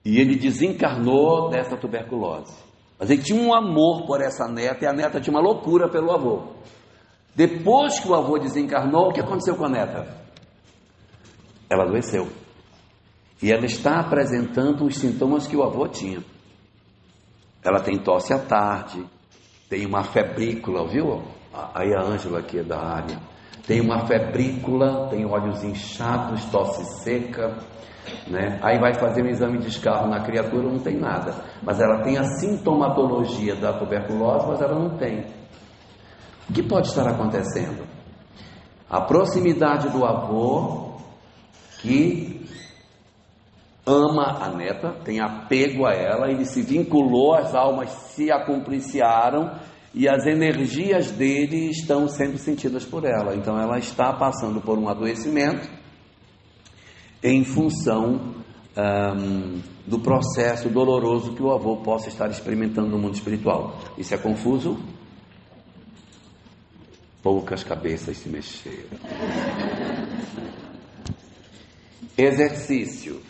E ele desencarnou dessa tuberculose. Mas ele tinha um amor por essa neta e a neta tinha uma loucura pelo avô. Depois que o avô desencarnou, o que aconteceu com a neta? Ela adoeceu. E ela está apresentando os sintomas que o avô tinha. Ela tem tosse à tarde, tem uma febrícula, viu? Aí a Ângela aqui é da área. Tem uma febrícula, tem olhos inchados, tosse seca, né? Aí vai fazer um exame de escarro na criatura, não tem nada. Mas ela tem a sintomatologia da tuberculose, mas ela não tem. O que pode estar acontecendo? A proximidade do avô, que ama a neta, tem apego a ela, ele se vinculou, as almas se acompliciaram e as energias dele estão sendo sentidas por ela. Então ela está passando por um adoecimento em função do processo doloroso que o avô possa estar experimentando no mundo espiritual. Isso é confuso? Poucas cabeças se mexeram. Exercício.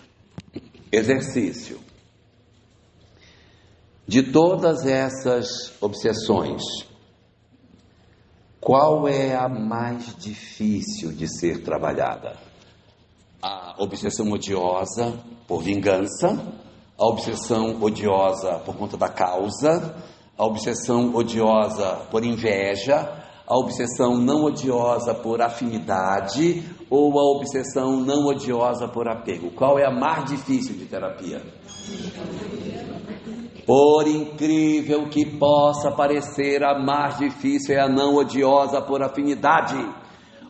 De todas essas obsessões, qual é a mais difícil de ser trabalhada? A obsessão odiosa por vingança, a obsessão odiosa por conta da causa, a obsessão odiosa por inveja, a obsessão não odiosa por afinidade ou a obsessão não odiosa por apego? Qual é a mais difícil de terapia? Por incrível que possa parecer, a mais difícil é a não odiosa por afinidade.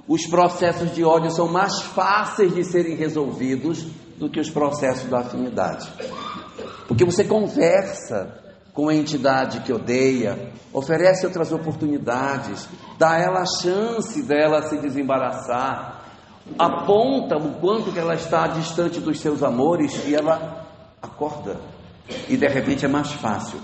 Os processos de ódio são mais fáceis de serem resolvidos do que os processos da afinidade. Porque você conversa com a entidade que odeia, oferece outras oportunidades, dá a ela a chance dela se desembaraçar, aponta o quanto que ela está distante dos seus amores e ela acorda. E de repente é mais fácil.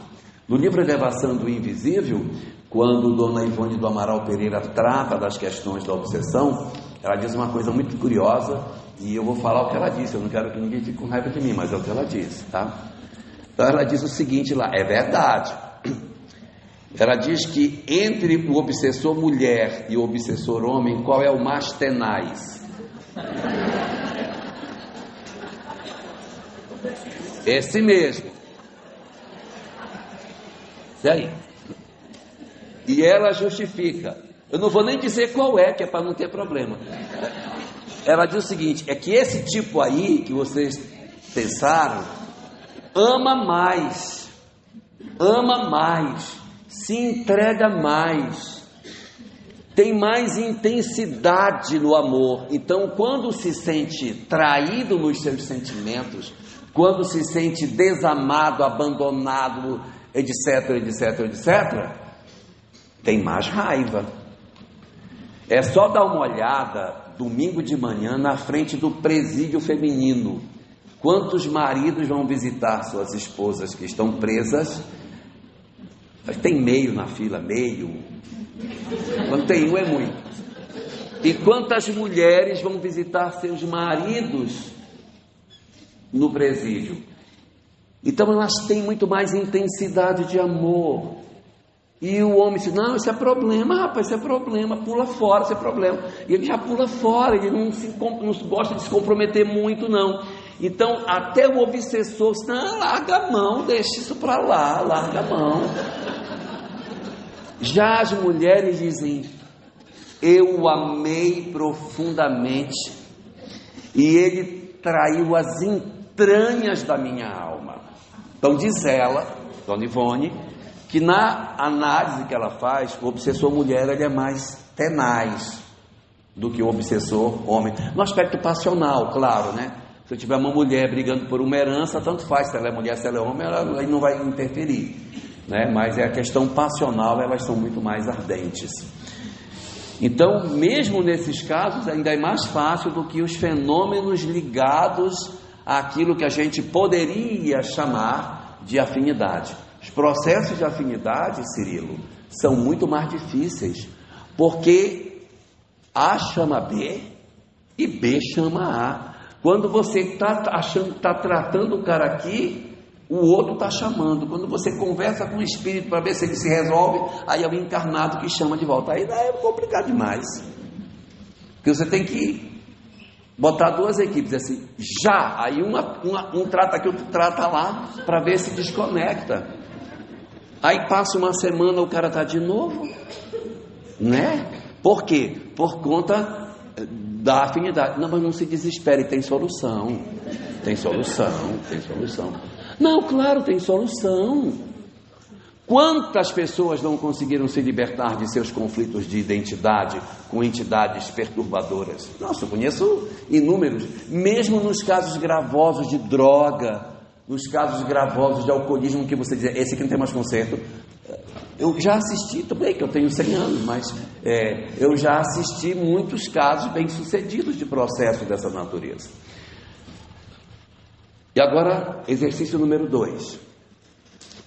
No livro Elevação do Invisível, quando Dona Ivone do Amaral Pereira trata das questões da obsessão, ela diz uma coisa muito curiosa, e eu vou falar o que ela disse. Eu não quero que ninguém fique com raiva de mim, mas é o que ela disse, tá? Então ela diz o seguinte lá, é verdade. Ela diz que entre o obsessor mulher e o obsessor homem, qual é o mais tenaz? Esse mesmo. E aí? E ela justifica. Eu não vou nem dizer qual é, que é para não ter problema. Ela diz o seguinte, é que esse tipo aí, que vocês pensaram, ama mais, se entrega mais, tem mais intensidade no amor. Então, quando se sente traído nos seus sentimentos, quando se sente desamado, abandonado, etc, tem mais raiva. É só dar uma olhada domingo de manhã na frente do presídio feminino. Quantos maridos vão visitar suas esposas que estão presas? Tem meio na fila, meio. Quando tem um é muito. E quantas mulheres vão visitar seus maridos no presídio? Então elas têm muito mais intensidade de amor. E o homem diz, não, isso é problema, rapaz, isso é problema, pula fora, isso é problema. E ele já pula fora, ele não gosta de se comprometer muito, não. Então, até o obsessor diz, não, larga a mão, deixa isso para lá, larga a mão. Já as mulheres dizem, eu o amei profundamente, e ele traiu as entranhas da minha alma. Então diz ela, Dona Ivone, que na análise que ela faz, o obsessor mulher ele é mais tenaz do que o obsessor homem, no aspecto passional, claro, né? Se eu tiver uma mulher brigando por uma herança, tanto faz se ela é mulher, se ela é homem, ela não vai interferir, né? Mas é a questão passional, elas são muito mais ardentes. Então, mesmo nesses casos, ainda é mais fácil do que os fenômenos ligados àquilo que a gente poderia chamar de afinidade. Os processos de afinidade, Cirilo, são muito mais difíceis, porque A chama B e B chama A. Quando você está tratando o cara aqui, o outro está chamando. Quando você conversa com o espírito para ver se ele se resolve, aí é o encarnado que chama de volta. Aí é complicado demais, porque você tem que botar duas equipes assim, já, aí um trata aqui, outro trata lá, para ver se desconecta. Aí passa uma semana, o cara está de novo, né? Por quê? Por conta da afinidade. Não, mas não se desespere, tem solução. Tem solução. Não, claro, tem solução. Quantas pessoas não conseguiram se libertar de seus conflitos de identidade com entidades perturbadoras? Nossa, eu conheço inúmeros, mesmo nos casos gravosos de droga, nos casos gravosos de alcoolismo, que você diz, esse aqui não tem mais conserto. Eu já assisti, também que eu tenho 100 anos, mas eu já assisti muitos casos bem-sucedidos de processo dessa natureza. E agora, exercício número 2.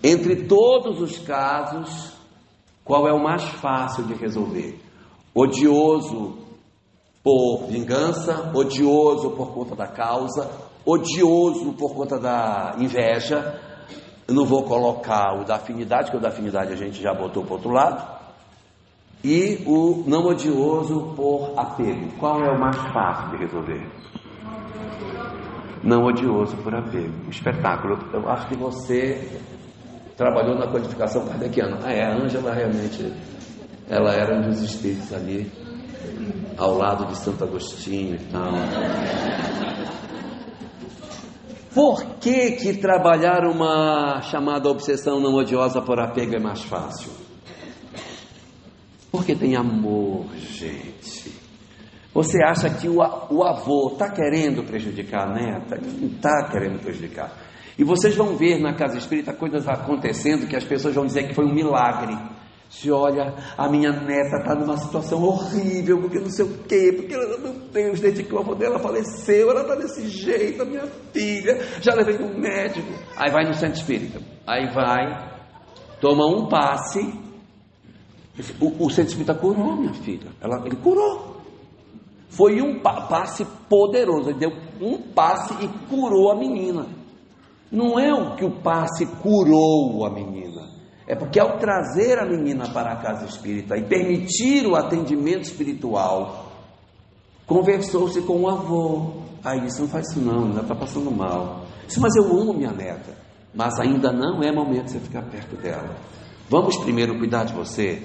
Entre todos os casos, qual é o mais fácil de resolver? Odioso por vingança, odioso por conta da causa, odioso por conta da inveja. Eu não vou colocar o da afinidade, que o da afinidade a gente já botou para o outro lado. E o não odioso por apego. Qual é o mais fácil de resolver? Não odioso por apego. Espetáculo. Eu acho que você trabalhou na codificação kardeciana. A Ângela realmente, ela era um dos espíritos ali, ao lado de Santo Agostinho e tal. Por que trabalhar uma chamada obsessão não odiosa por apego é mais fácil? Porque tem amor, gente. Você acha que o avô está querendo prejudicar a neta? Ele não está querendo prejudicar. E vocês vão ver na casa espírita coisas acontecendo que as pessoas vão dizer que foi um milagre. Se olha, a minha neta está numa situação horrível, porque não sei o quê, porque ela, meu Deus, desde que o avô dela faleceu, ela está desse jeito, a minha filha, já levei no médico. Aí vai no centro espírita, aí vai, toma um passe, o centro espírita curou minha filha, ele curou. Foi um passe poderoso, ele deu um passe e curou a menina. Não é o que o passe curou a menina, é porque ao trazer a menina para a casa espírita e permitir o atendimento espiritual, conversou-se com o avô. Aí disse, não faz isso não, ainda está passando mal. Disse, mas eu amo minha neta, mas ainda não é momento de você ficar perto dela. Vamos primeiro cuidar de você,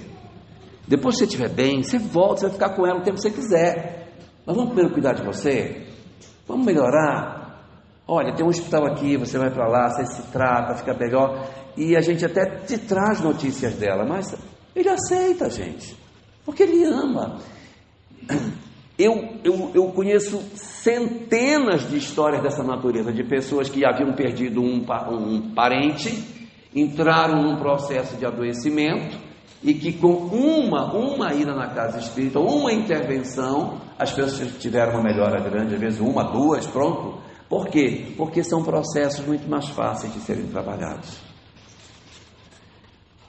depois que você estiver bem, você volta, você vai ficar com ela o tempo que você quiser. Mas vamos primeiro cuidar de você, vamos melhorar. Olha, tem um hospital aqui, você vai para lá, você se trata, fica melhor. E a gente até te traz notícias dela, mas ele aceita, gente, porque ele ama. Eu conheço centenas de histórias dessa natureza, de pessoas que haviam perdido um parente, entraram num processo de adoecimento, e que com uma ida na casa espírita, uma intervenção, as pessoas tiveram uma melhora grande, às vezes uma, duas, pronto. Por quê? Porque são processos muito mais fáceis de serem trabalhados.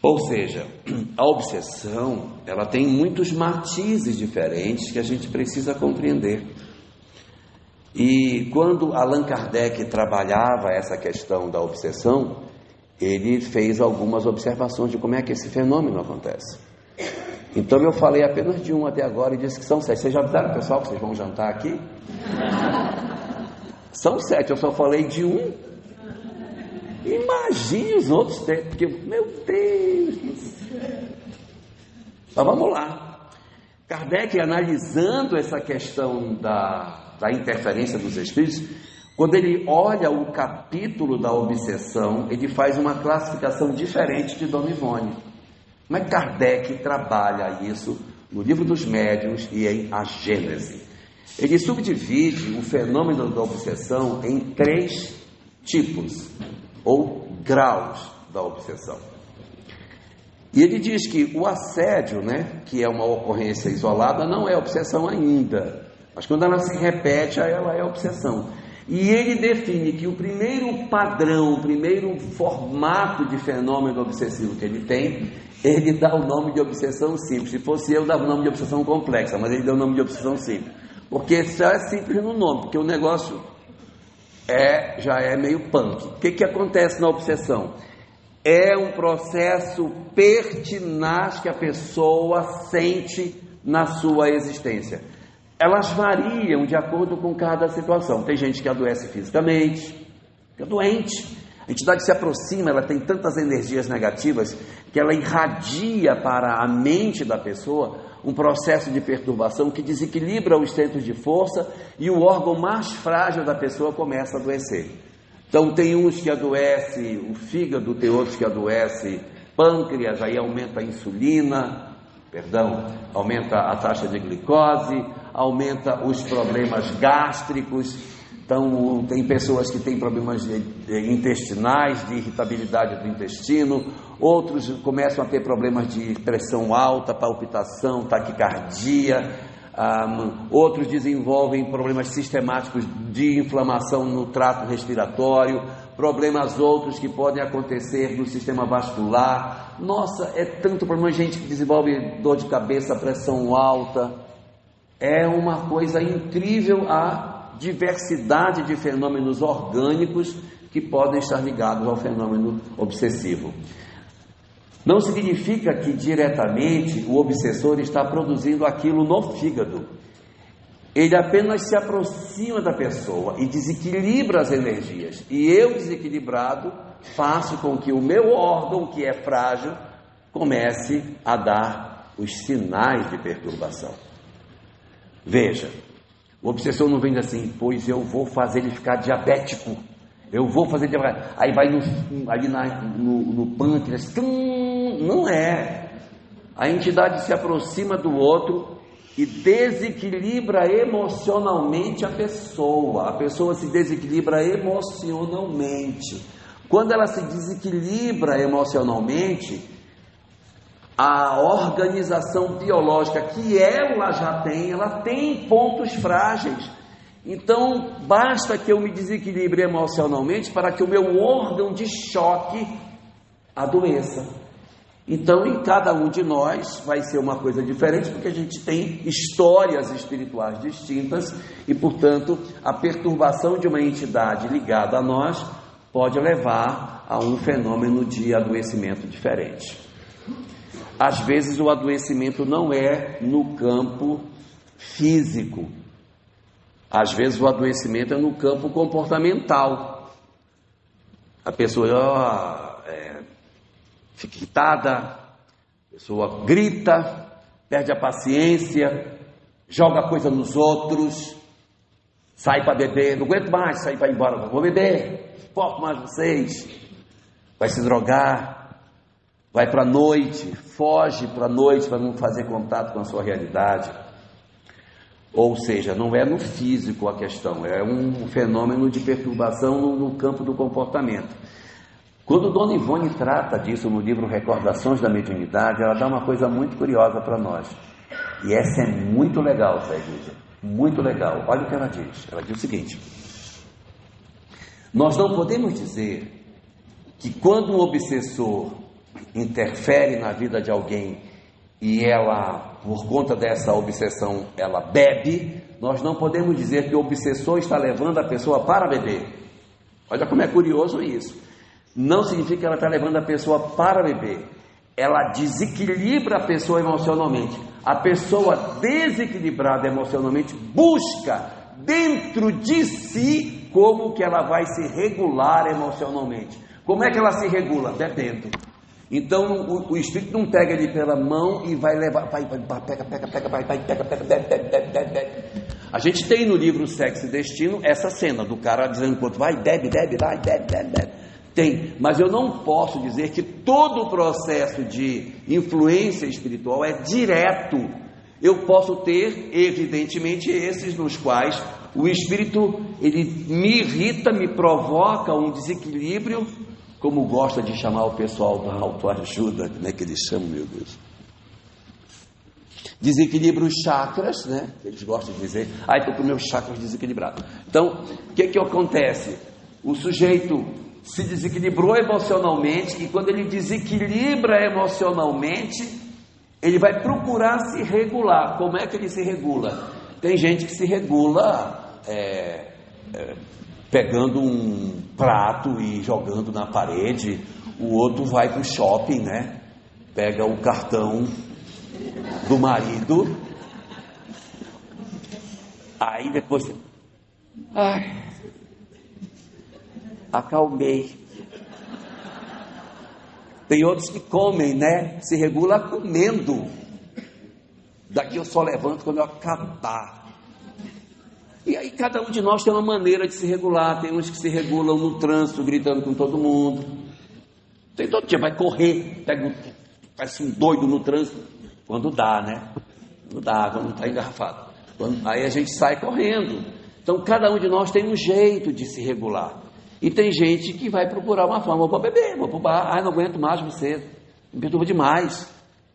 Ou seja, a obsessão, ela tem muitos matizes diferentes que a gente precisa compreender. E quando Allan Kardec trabalhava essa questão da obsessão, ele fez algumas observações de como é que esse fenômeno acontece. Então eu falei apenas de um até agora e disse que são 7. Vocês já avisaram, pessoal, que vocês vão jantar aqui? São 7, eu só falei de um. Imagine os outros 7, porque, meu Deus do céu. Mas vamos lá. Kardec, analisando essa questão da interferência dos espíritos, quando ele olha o capítulo da obsessão, ele faz uma classificação diferente de Dona Ivone. Como é que Kardec trabalha isso no Livro dos Médiuns e em A Gênese? Ele subdivide o fenômeno da obsessão em 3 tipos, ou graus da obsessão. E ele diz que o assédio, que é uma ocorrência isolada, não é obsessão ainda, mas quando ela se repete, ela é obsessão. E ele define que o primeiro padrão, o primeiro formato de fenômeno obsessivo que ele tem, ele dá o nome de obsessão simples. Se fosse eu, dava o nome de obsessão complexa, mas ele deu o nome de obsessão simples. Porque só é simples no nome, porque o negócio já é meio punk. O que acontece na obsessão? É um processo pertinaz que a pessoa sente na sua existência. Elas variam de acordo com cada situação. Tem gente que adoece fisicamente, fica doente. A entidade se aproxima, ela tem tantas energias negativas que ela irradia para a mente da pessoa um processo de perturbação que desequilibra os centros de força e o órgão mais frágil da pessoa começa a adoecer. Então tem uns que adoece o fígado, tem outros que adoece pâncreas, aí aumenta a insulina, aumenta a taxa de glicose, aumenta os problemas gástricos. Então tem pessoas que têm problemas intestinais, de irritabilidade do intestino, outros começam a ter problemas de pressão alta, palpitação, taquicardia, outros desenvolvem problemas sistemáticos de inflamação no trato respiratório, problemas outros que podem acontecer no sistema vascular. Nossa, é tanto problema, gente que desenvolve dor de cabeça, pressão alta. É uma coisa incrível a diversidade de fenômenos orgânicos que podem estar ligados ao fenômeno obsessivo. Não significa que diretamente o obsessor está produzindo aquilo no fígado. Ele apenas se aproxima da pessoa e desequilibra as energias. E eu, desequilibrado, faço com que o meu órgão, que é frágil, comece a dar os sinais de perturbação. Veja, o obsessor não vem assim, pois eu vou fazer ele ficar diabético, eu vou fazer diabético, aí vai no pâncreas, não é. A entidade se aproxima do outro e desequilibra emocionalmente a pessoa se desequilibra emocionalmente. Quando ela se desequilibra emocionalmente, a organização biológica que ela já tem, ela tem pontos frágeis. Então, basta que eu me desequilibre emocionalmente para que o meu órgão de choque adoeça. Então, em cada um de nós vai ser uma coisa diferente, porque a gente tem histórias espirituais distintas e, portanto, a perturbação de uma entidade ligada a nós pode levar a um fenômeno de adoecimento diferente. Às vezes o adoecimento não é no campo físico, às vezes o adoecimento é no campo comportamental. A pessoa fica irritada, a pessoa grita, perde a paciência, joga coisa nos outros, sai para beber, não aguento mais sair para ir embora, vou beber, suporto mais vocês, vai se drogar, vai para a noite, foge para a noite para não fazer contato com a sua realidade. Ou seja, não é no físico a questão, é um fenômeno de perturbação no campo do comportamento. Quando Dona Ivone trata disso no livro Recordações da Mediunidade, ela dá uma coisa muito curiosa para nós. E essa é muito legal, Sérgio, muito legal. Olha o que ela diz. Ela diz o seguinte: nós não podemos dizer que quando um obsessor interfere na vida de alguém e ela, por conta dessa obsessão, ela bebe, nós não podemos dizer que o obsessor está levando a pessoa para beber. Olha como é curioso isso. não significa que ela está levando a pessoa para beber. Ela desequilibra a pessoa emocionalmente. A pessoa desequilibrada emocionalmente busca dentro de si como que ela vai se regular emocionalmente. Como é que ela se regula? Bebendo. Então o Espírito não pega ele pela mão e vai levar, pega. A gente tem no livro Sexo e Destino essa cena do cara dizendo para o outro, vai, bebe. Tem, mas eu não posso dizer que todo o processo de influência espiritual é direto. Eu posso ter, evidentemente, esses nos quais o Espírito, ele me irrita, me provoca um desequilíbrio, como gosta de chamar o pessoal da autoajuda, como é que eles chamam, meu Deus? Desequilibra os chakras, né? Eles gostam de dizer, estou com meus chakras desequilibrados. Então, o que acontece? O sujeito se desequilibrou emocionalmente, e quando ele desequilibra emocionalmente, ele vai procurar se regular. Como é que ele se regula? Tem gente que se regula pegando um prato e jogando na parede. O outro vai para o shopping, né? Pega o cartão do marido, aí depois acalmei. Tem outros que comem, né? Se regula comendo. Daqui eu só levanto quando eu acabar. E aí cada um de nós tem uma maneira de se regular. Tem uns que se regulam no trânsito, gritando com todo mundo. Tem todo dia, vai correr, parece um doido no trânsito. Quando dá, né? Quando dá, quando está engarrafado. Aí a gente sai correndo. Então cada um de nós tem um jeito de se regular. E tem gente que vai procurar uma forma, vou para beber, vou para o bar, não aguento mais você, me perturba demais,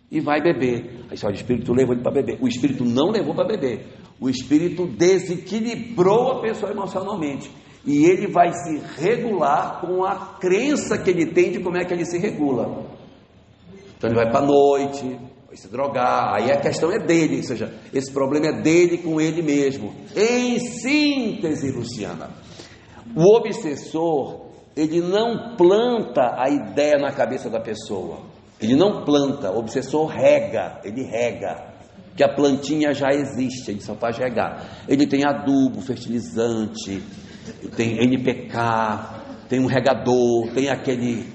e vai beber. Aí o Espírito levou ele para beber. O Espírito não levou para beber, o Espírito desequilibrou a pessoa emocionalmente, e ele vai se regular com a crença que ele tem de como é que ele se regula. Então ele vai para a noite, vai se drogar, aí a questão é dele, ou seja, esse problema é dele com ele mesmo. Em síntese, Luciana, o obsessor, ele não planta a ideia na cabeça da pessoa, ele não planta, o obsessor rega, ele rega, que a plantinha já existe, ele só faz regar. Ele tem adubo, fertilizante, tem NPK, tem um regador, tem aquele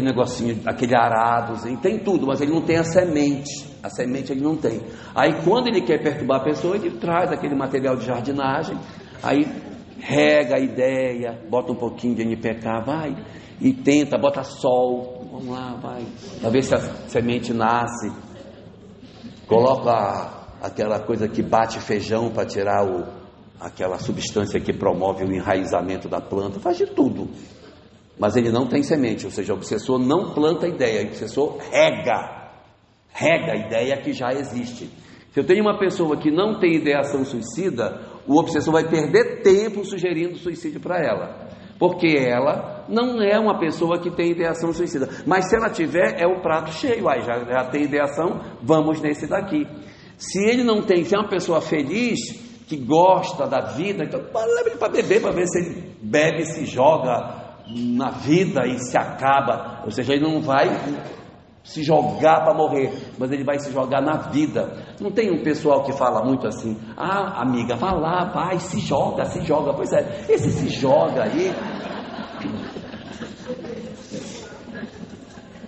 negocinho, aquele arado, tem tudo, mas ele não tem a semente ele não tem. Aí quando ele quer perturbar a pessoa, ele traz aquele material de jardinagem, aí rega a ideia, bota um pouquinho de NPK, vai, e tenta, bota sol, vamos lá, vai, para ver se a semente nasce, coloca aquela coisa que bate feijão para tirar aquela substância que promove o enraizamento da planta, faz de tudo, mas ele não tem semente, ou seja, o obsessor não planta a ideia, o obsessor rega a ideia que já existe. Se eu tenho uma pessoa que não tem ideação suicida, o obsessor vai perder tempo sugerindo suicídio para ela, porque ela não é uma pessoa que tem ideação suicida, mas se ela tiver, é o prato cheio, aí já tem ideação, vamos nesse daqui. Se ele não tem, se é uma pessoa feliz, que gosta da vida, então leva ele para beber, para ver se ele bebe, se joga na vida e se acaba, ou seja, ele não vai se jogar para morrer, mas ele vai se jogar na vida. Não tem um pessoal que fala muito assim, amiga, vai lá, vai, se joga, pois é, esse se joga aí,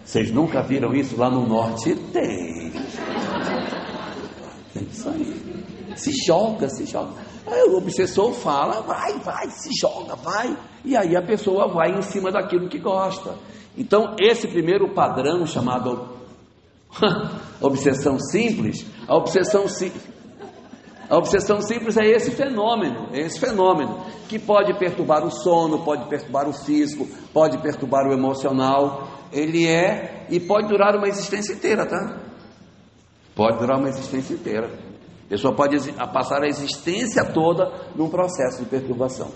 vocês nunca viram isso lá no norte? Tem isso aí, se joga, aí o obsessor fala, vai, se joga, vai, e aí a pessoa vai em cima daquilo que gosta. Então esse primeiro padrão chamado obsessão simples, a obsessão simples é esse fenômeno que pode perturbar o sono, pode perturbar o físico, pode perturbar o emocional, e pode durar uma existência inteira, tá? Pode durar uma existência inteira. A pessoa pode passar a existência toda num processo de perturbação.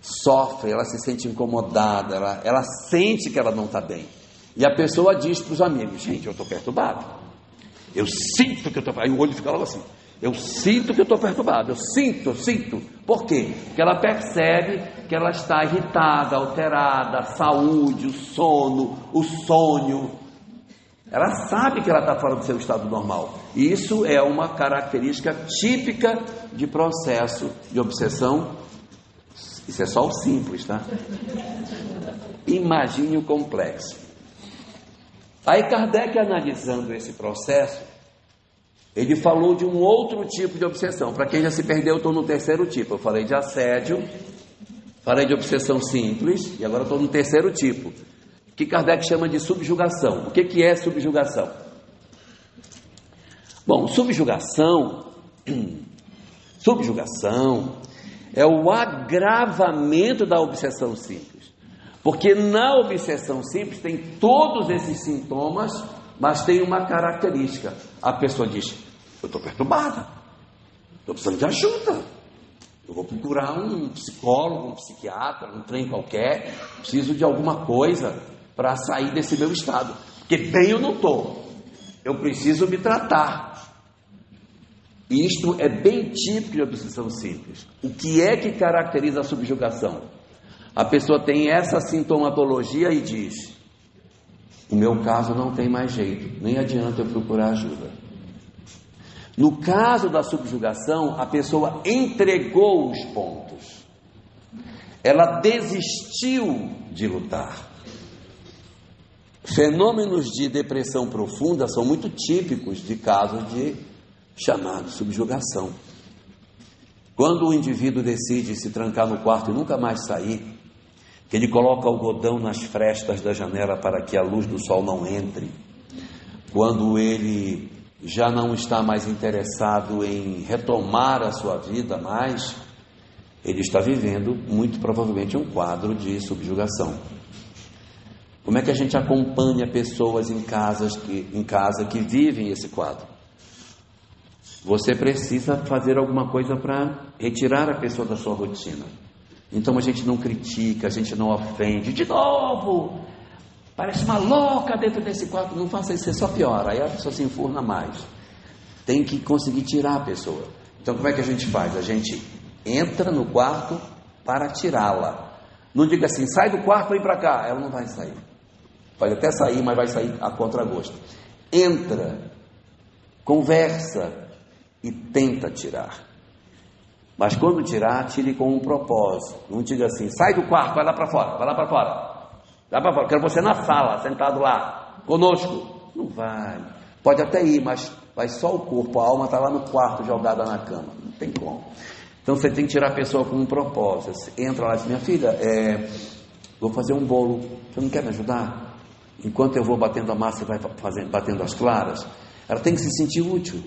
Sofre, ela se sente incomodada, ela sente que ela não está bem. E a pessoa diz para os amigos, gente, eu estou perturbado. Eu sinto que eu estou... Aí o olho fica logo assim. Eu sinto que eu estou perturbado, eu sinto. Por quê? Porque ela percebe que ela está irritada, alterada, a saúde, o sono, o sonho. Ela sabe que ela está fora do seu estado normal. Isso é uma característica típica de processo de obsessão. Isso é só o simples, tá? Imagine o complexo. Aí Kardec, analisando esse processo, ele falou de um outro tipo de obsessão. Para quem já se perdeu, eu estou no terceiro tipo. Eu falei de assédio, falei de obsessão simples, e agora estou no terceiro tipo, que Kardec chama de subjugação. O que é subjugação? Bom, subjugação é o agravamento da obsessão simples. Porque na obsessão simples tem todos esses sintomas, mas tem uma característica. A pessoa diz: eu estou perturbada, estou precisando de ajuda, eu vou procurar um psicólogo, um psiquiatra, um trem qualquer, preciso de alguma coisa para sair desse meu estado, porque bem eu não estou, eu preciso me tratar. Isto é bem típico de obsessão simples. O que é que caracteriza a subjugação? A pessoa tem essa sintomatologia e diz: o meu caso não tem mais jeito, nem adianta eu procurar ajuda. No caso da subjugação, a pessoa entregou os pontos, ela desistiu de lutar. Fenômenos de depressão profunda são muito típicos de casos de chamado subjugação. Quando o indivíduo decide se trancar no quarto e nunca mais sair, que ele coloca algodão nas frestas da janela para que a luz do sol não entre, quando ele já não está mais interessado em retomar a sua vida mais, ele está vivendo muito provavelmente um quadro de subjugação. Como é que a gente acompanha pessoas em casa que vivem esse quadro? Você precisa fazer alguma coisa para retirar a pessoa da sua rotina. Então a gente não critica, a gente não ofende. De novo, parece uma louca dentro desse quarto. Não faça isso, você só piora. Aí a pessoa se enfurna mais. Tem que conseguir tirar a pessoa. Então como é que a gente faz? A gente entra no quarto para tirá-la. Não diga assim: sai do quarto e vem para cá. Ela não vai sair. Pode até sair, mas vai sair a contragosto. Entra, conversa e tenta tirar. Mas quando tirar, tire com um propósito. Não diga assim: sai do quarto, vai lá para fora, vai lá para fora. Vai para fora, quero você na sala, sentado lá, conosco. Não vai. Pode até ir, mas vai só o corpo, a alma está lá no quarto, jogada na cama. Não tem como. Então você tem que tirar a pessoa com um propósito. Você entra lá e diz: minha filha, vou fazer um bolo, você não quer me ajudar? Enquanto eu vou batendo a massa, vai batendo as claras. Ela tem que se sentir útil.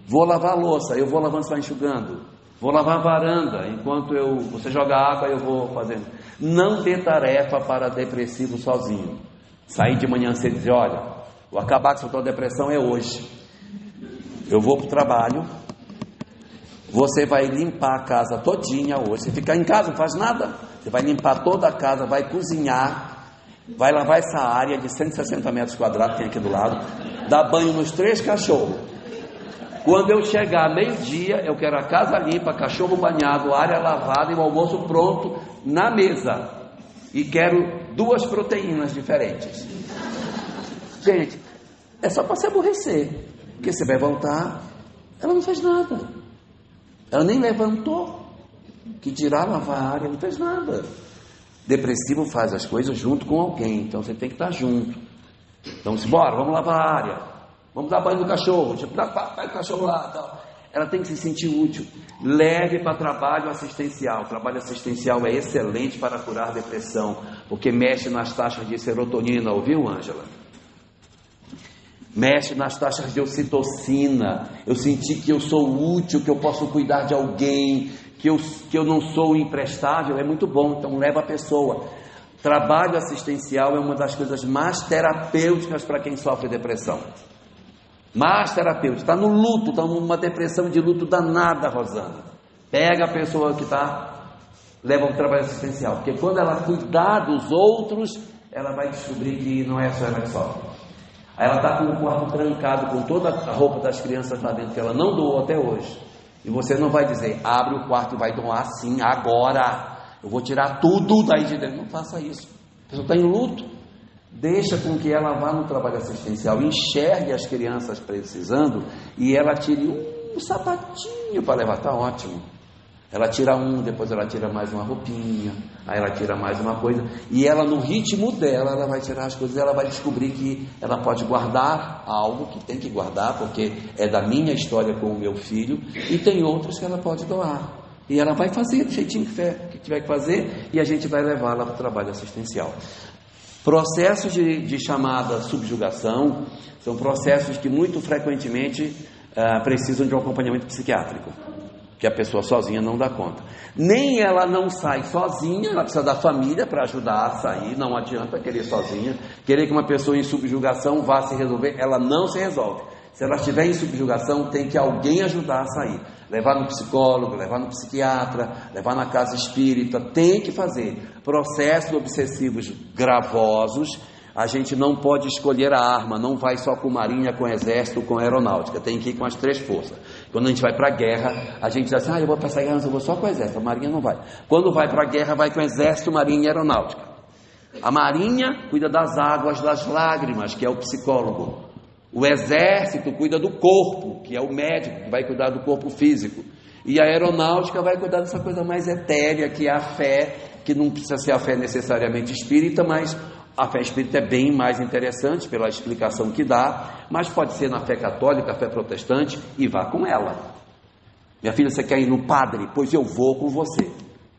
Vou lavar a louça, eu vou lavando, você vai enxugando. Vou lavar a varanda, enquanto você joga água, eu vou fazendo. Não dê tarefa para depressivo sozinho. Sair de manhã cedo e dizer: olha, vou acabar com essa tua depressão é hoje. Eu vou para o trabalho, você vai limpar a casa todinha hoje. Você ficar em casa, não faz nada. Você vai limpar toda a casa, vai cozinhar, vai lavar essa área de 160 metros quadrados que tem aqui do lado, dar banho nos 3 cachorros. Quando eu chegar meio-dia, eu quero a casa limpa, cachorro banhado, área lavada e o almoço pronto na mesa. E quero 2 proteínas diferentes. Gente, é só para se aborrecer. Porque você vai voltar, ela não fez nada. Ela nem levantou. Que dirá lavar a área, não fez nada. Depressivo faz as coisas junto com alguém, então você tem que estar junto. Então, bora, vamos lavar a área, vamos dar banho no cachorro, vai o cachorro lá, tal. Ela tem que se sentir útil. Leve para trabalho assistencial. Trabalho assistencial é excelente para curar depressão, porque mexe nas taxas de serotonina, ouviu, Ângela? Mexe nas taxas de ocitocina. Eu senti que eu sou útil, que eu posso cuidar de alguém, que eu não sou imprestável, é muito bom. Então leva a pessoa. Trabalho assistencial é uma das coisas mais terapêuticas para quem sofre depressão. Mais terapêutico. Está no luto, está numa depressão de luto danada, Rosana. Pega a pessoa que está, leva para o trabalho assistencial, porque quando ela cuidar dos outros, ela vai descobrir que não é só ela que sofre. Aí ela está com o quarto trancado, com toda a roupa das crianças lá dentro, que ela não doou até hoje. E você não vai dizer, abre o quarto e vai doar sim, agora. Eu vou tirar tudo daí de dentro. Não faça isso. A pessoa está em luto. Deixa com que ela vá no trabalho assistencial, enxergue as crianças precisando e ela tire um sapatinho para levar. Está ótimo. Ela tira um, depois ela tira mais uma roupinha, aí ela tira mais uma coisa, e ela no ritmo dela, ela vai tirar as coisas, ela vai descobrir que ela pode guardar algo que tem que guardar, porque é da minha história com o meu filho, e tem outros que ela pode doar, e ela vai fazer do jeitinho que tiver que fazer, e a gente vai levá-la para o trabalho assistencial. Processos de chamada subjugação são processos que muito frequentemente precisam de um acompanhamento psiquiátrico, que a pessoa sozinha não dá conta. Nem ela não sai sozinha, ela precisa da família para ajudar a sair, não adianta querer sozinha, querer que uma pessoa em subjugação vá se resolver, ela não se resolve. Se ela estiver em subjugação, tem que alguém ajudar a sair, levar no psicólogo, levar no psiquiatra, levar na casa espírita, tem que fazer. Processos obsessivos gravosos, a gente não pode escolher a arma, não vai só com marinha, com exército, com aeronáutica, tem que ir com as 3 forças. Quando a gente vai para a guerra, a gente diz assim, eu vou para essa guerra, mas eu vou só com o exército, a marinha não vai. Quando vai para a guerra, vai com exército, marinha e aeronáutica. A marinha cuida das águas, das lágrimas, que é o psicólogo. O exército cuida do corpo, que é o médico, que vai cuidar do corpo físico. E a aeronáutica vai cuidar dessa coisa mais etérea, que é a fé, que não precisa ser a fé necessariamente espírita, mas a fé espírita é bem mais interessante pela explicação que dá, mas pode ser na fé católica, a fé protestante, e vá com ela. Minha filha, você quer ir no padre? Pois eu vou com você.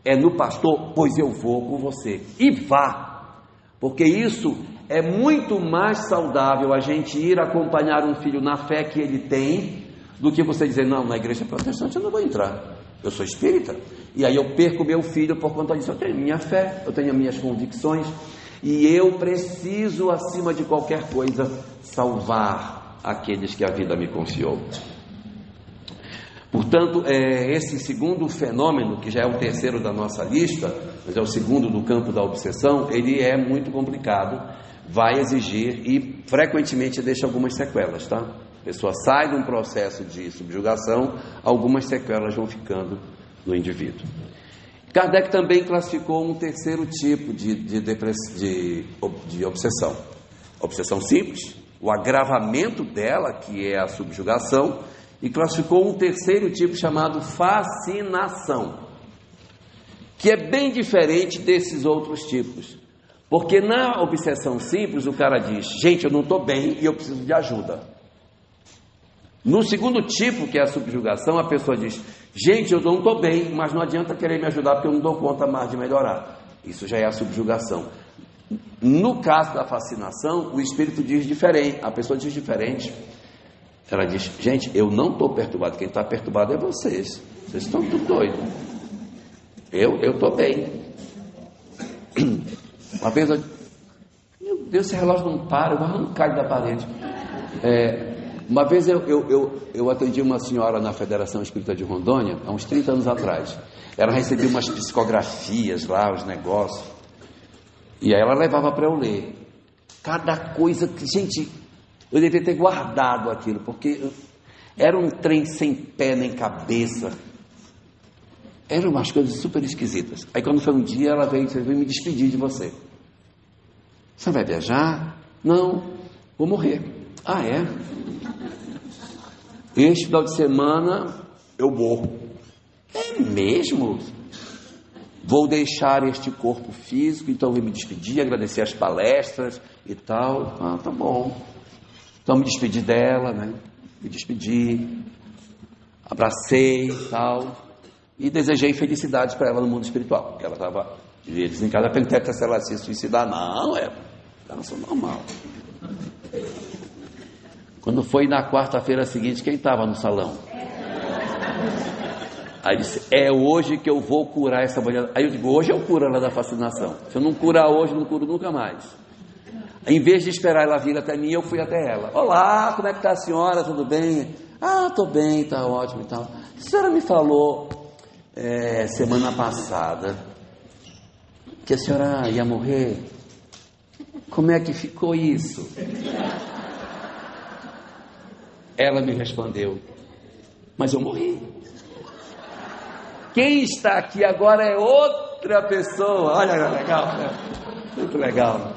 É no pastor? Pois eu vou com você. E vá, porque isso é muito mais saudável a gente ir acompanhar um filho na fé que ele tem, do que você dizer, não, na igreja protestante eu não vou entrar, eu sou espírita, e aí eu perco meu filho por conta disso. Eu tenho minha fé, eu tenho as minhas convicções, e eu preciso, acima de qualquer coisa, salvar aqueles que a vida me confiou. Portanto, esse segundo fenômeno, que já é o terceiro da nossa lista, mas é o segundo do campo da obsessão, ele é muito complicado, vai exigir e frequentemente deixa algumas sequelas, tá? A pessoa sai de um processo de subjugação, algumas sequelas vão ficando no indivíduo. Kardec também classificou um terceiro tipo de obsessão. Obsessão simples, o agravamento dela, que é a subjugação, e classificou um terceiro tipo chamado fascinação, que é bem diferente desses outros tipos. Porque na obsessão simples o cara diz, gente, eu não estou bem e eu preciso de ajuda. No segundo tipo, que é a subjugação, a pessoa diz, gente, eu não estou bem, mas não adianta querer me ajudar porque eu não dou conta mais de melhorar. Isso já é a subjugação. No caso da fascinação, o espírito diz diferente, a pessoa diz diferente. Ela diz, gente, eu não estou perturbado, quem está perturbado é vocês estão tudo doidos. Eu estou bem. Uma vez eu, meu Deus, esse relógio não para, eu vou arrancar da parede. Uma vez eu atendi uma senhora na Federação Espírita de Rondônia, há uns 30 anos atrás. Ela recebia umas psicografias lá, os negócios, e aí ela levava para eu ler. Cada coisa que, gente, eu devia ter guardado aquilo, porque era um trem sem pé nem cabeça. Eram umas coisas super esquisitas. Aí quando foi um dia, ela veio me despedir de você. Você vai viajar? Não, vou morrer. Ah, é? Este final de semana eu morro. É mesmo? Vou deixar este corpo físico, então vou me despedir, agradecer as palestras e tal. Ah, tá bom. Então me despedi dela, né? Me despedi, abracei e tal, e desejei felicidades para ela no mundo espiritual, porque ela estava desencada, perguntei se ela se suicidar. Não, ela sou normal. Quando foi na quarta-feira seguinte, quem estava no salão? Aí disse, é hoje que eu vou curar essa mulher. Aí eu digo, hoje eu curo ela da fascinação. Se eu não curar hoje, não curo nunca mais. Em vez de esperar ela vir até mim, eu fui até ela. Olá, como é que está a senhora? Tudo bem? Ah, estou bem, está ótimo e tal. A senhora me falou semana passada que a senhora ia morrer. Como é que ficou isso? Ela me respondeu: mas eu morri. Quem está aqui agora é outra pessoa. Olha que legal, né? Muito legal.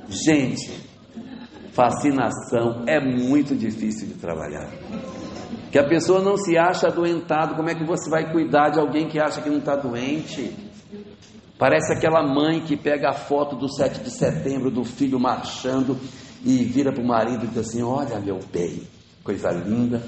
Gente, fascinação é muito difícil de trabalhar. Que a pessoa não se acha adoentado. Como é que você vai cuidar de alguém que acha que não está doente? Parece aquela mãe que pega a foto do 7 de setembro do filho marchando e vira para o marido e diz assim: olha, meu bem, coisa linda,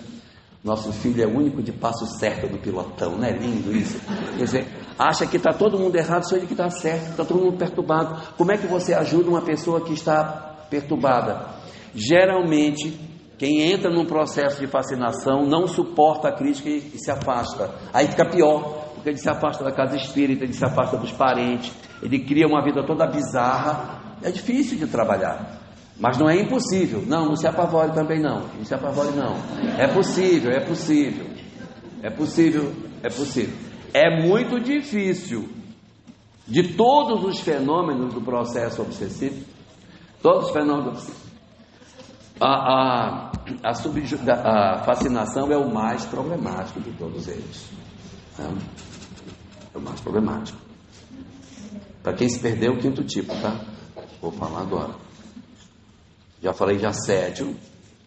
nosso filho é o único de passo certo do pilotão, não é lindo isso? Quer dizer, acha que está todo mundo errado, só ele que está certo, está todo mundo perturbado. Como é que você ajuda uma pessoa que está perturbada? Geralmente, quem entra num processo de fascinação não suporta a crítica e se afasta. Aí fica pior, porque ele se afasta da casa espírita, ele se afasta dos parentes, ele cria uma vida toda bizarra. É difícil de trabalhar. Mas não é impossível. Não se apavore também não. Não se apavore não. É possível, é possível. É possível, é possível. É muito difícil. De todos os fenômenos do processo obsessivo, todos os fenômenos obsessivos, a fascinação é o mais problemático de todos eles. É o mais problemático. Para quem se perdeu, o quinto tipo, tá? Vou falar agora. Já falei de assédio,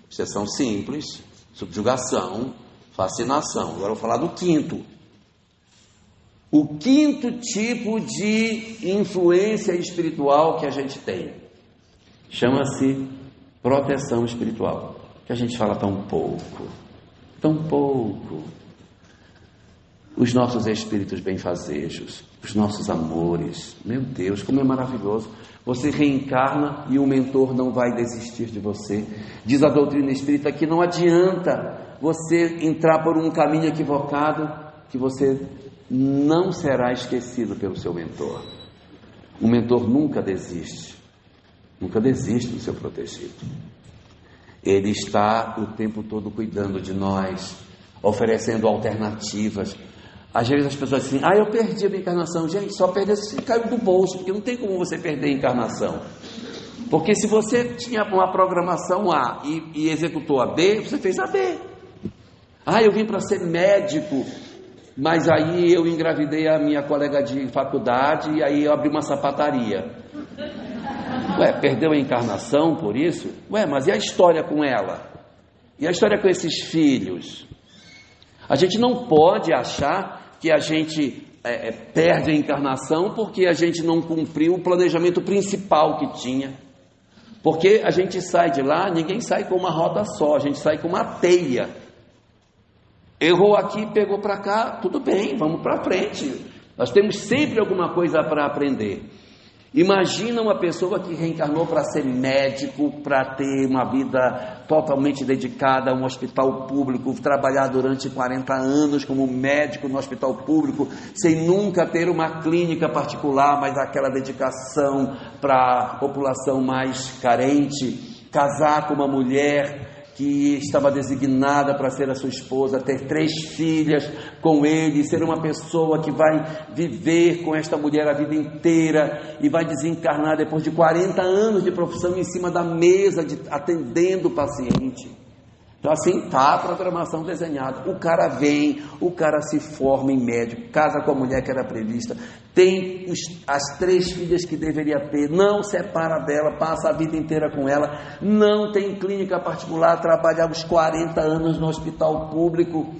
obsessão simples, subjugação, fascinação. Agora eu vou falar do quinto. O quinto tipo de influência espiritual que a gente tem chama-se proteção espiritual, que a gente fala tão pouco. Os nossos espíritos benfazejos, os nossos amores, meu Deus, como é maravilhoso. Você reencarna e o mentor não vai desistir de você. Diz a doutrina espírita que não adianta você entrar por um caminho equivocado, que você não será esquecido pelo seu mentor. O mentor nunca desiste do seu protegido. Ele está o tempo todo cuidando de nós, oferecendo alternativas. Às vezes as pessoas dizem: eu perdi a minha encarnação. Gente, só perdeu se caiu do bolso, porque não tem como você perder a encarnação. Porque se você tinha uma programação A e executou a B, você fez a B. Eu vim para ser médico, mas aí eu engravidei a minha colega de faculdade e aí eu abri uma sapataria. Perdeu a encarnação por isso? Mas e a história com ela? E a história com esses filhos? A gente não pode achar que a gente perde a encarnação porque a gente não cumpriu o planejamento principal que tinha. Porque a gente sai de lá, ninguém sai com uma roda só, a gente sai com uma teia. Errou aqui, pegou para cá, tudo bem, vamos para frente. Nós temos sempre alguma coisa para aprender. Imagina uma pessoa que reencarnou para ser médico, para ter uma vida totalmente dedicada a um hospital público, trabalhar durante 40 anos como médico no hospital público, sem nunca ter uma clínica particular, mas aquela dedicação para a população mais carente, casar com uma mulher que estava designada para ser a sua esposa, ter 3 filhas com ele, ser uma pessoa que vai viver com esta mulher a vida inteira e vai desencarnar depois de 40 anos de profissão em cima da mesa, atendendo o paciente. Então assim está a programação desenhada. O cara vem, o cara se forma em médico, casa com a mulher que era prevista, tem as 3 filhas que deveria ter, não separa dela, passa a vida inteira com ela, não tem clínica particular, trabalha os 40 anos no hospital público,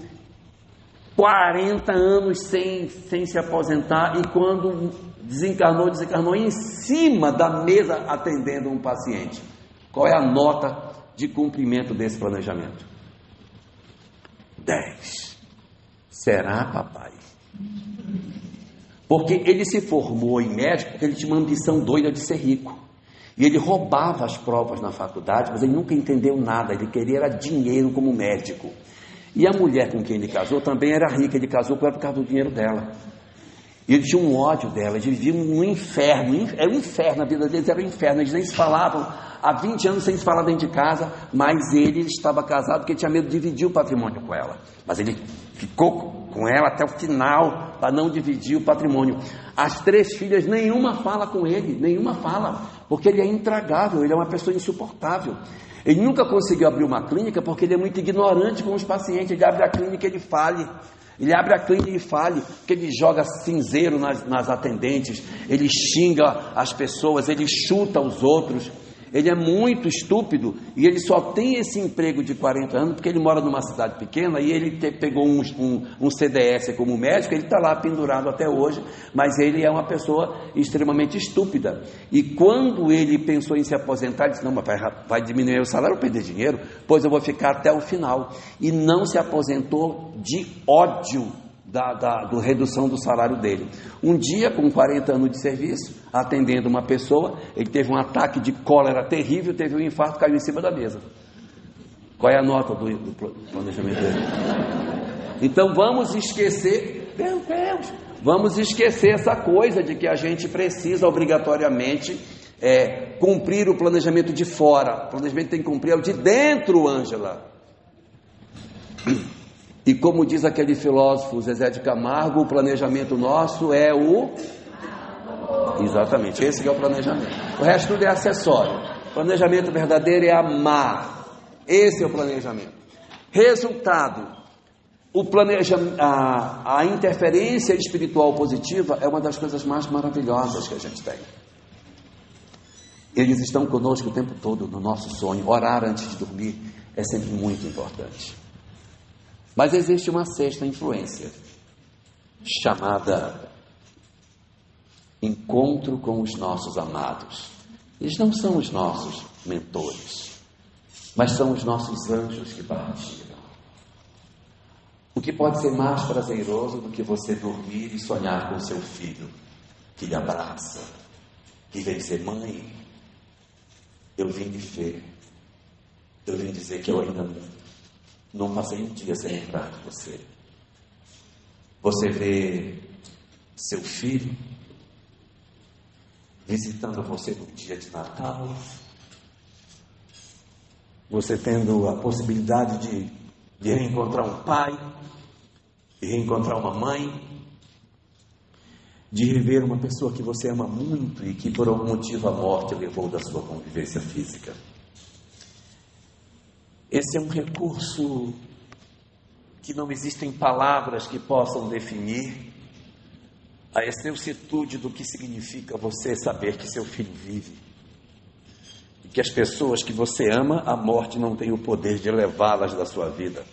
40 anos sem se aposentar, e quando desencarnou em cima da mesa atendendo um paciente. Qual é a nota de cumprimento desse planejamento? 10. Será, papai? Porque ele se formou em médico porque ele tinha uma ambição doida de ser rico. E ele roubava as provas na faculdade, mas ele nunca entendeu nada. Ele queria era dinheiro como médico. E a mulher com quem ele casou também era rica. Ele casou com ela por causa do dinheiro dela. E ele tinha um ódio dela. Eles viviam no inferno. Era um inferno, a vida deles era um inferno. Eles nem se falavam. Há 20 anos sem se falar dentro de casa, mas ele estava casado porque tinha medo de dividir o patrimônio com ela. Mas ele ficou com ela até o final para não dividir o patrimônio. As 3 filhas, nenhuma fala com ele, nenhuma fala, porque ele é intragável, ele é uma pessoa insuportável. Ele nunca conseguiu abrir uma clínica porque ele é muito ignorante com os pacientes. Ele abre a clínica e ele fale. Ele abre a clínica e fale, porque ele joga cinzeiro nas atendentes, ele xinga as pessoas, ele chuta os outros. Ele é muito estúpido e ele só tem esse emprego de 40 anos porque ele mora numa cidade pequena e ele pegou um CDS como médico. Ele está lá pendurado até hoje, mas ele é uma pessoa extremamente estúpida. E quando ele pensou em se aposentar, ele disse: não, mas vai diminuir o salário, eu perder dinheiro, pois eu vou ficar até o final. E não se aposentou de ódio da redução do salário dele. Um dia, com 40 anos de serviço, atendendo uma pessoa, ele teve um ataque de cólera terrível, teve um infarto, caiu em cima da mesa. Qual é a nota do planejamento dele? Então vamos esquecer, vamos esquecer essa coisa de que a gente precisa obrigatoriamente cumprir o planejamento de fora. O planejamento tem que cumprir o de dentro, Ângela. E como diz aquele filósofo Zezé de Camargo, o planejamento nosso é o... Exatamente, esse que é o planejamento. O resto tudo é acessório. O planejamento verdadeiro é amar. Esse é o planejamento. Resultado, a interferência espiritual positiva é uma das coisas mais maravilhosas que a gente tem. Eles estão conosco o tempo todo no nosso sonho. Orar antes de dormir é sempre muito importante. Mas existe uma sexta influência, chamada encontro com os nossos amados. Eles não são os nossos mentores, mas são os nossos anjos que partilham. O que pode ser mais prazeroso do que você dormir e sonhar com seu filho, que lhe abraça, que vem dizer: mãe, eu vim lhe ver, eu vim dizer que eu ainda não passei um dia sem lembrar de você. Você vê seu filho visitando você no dia de Natal, você tendo a possibilidade de reencontrar um pai, de reencontrar uma mãe, de rever uma pessoa que você ama muito e que por algum motivo a morte levou da sua convivência física. Esse é um recurso que não existem palavras que possam definir a excelsitude do que significa você saber que seu filho vive e que as pessoas que você ama, a morte não tem o poder de levá-las da sua vida.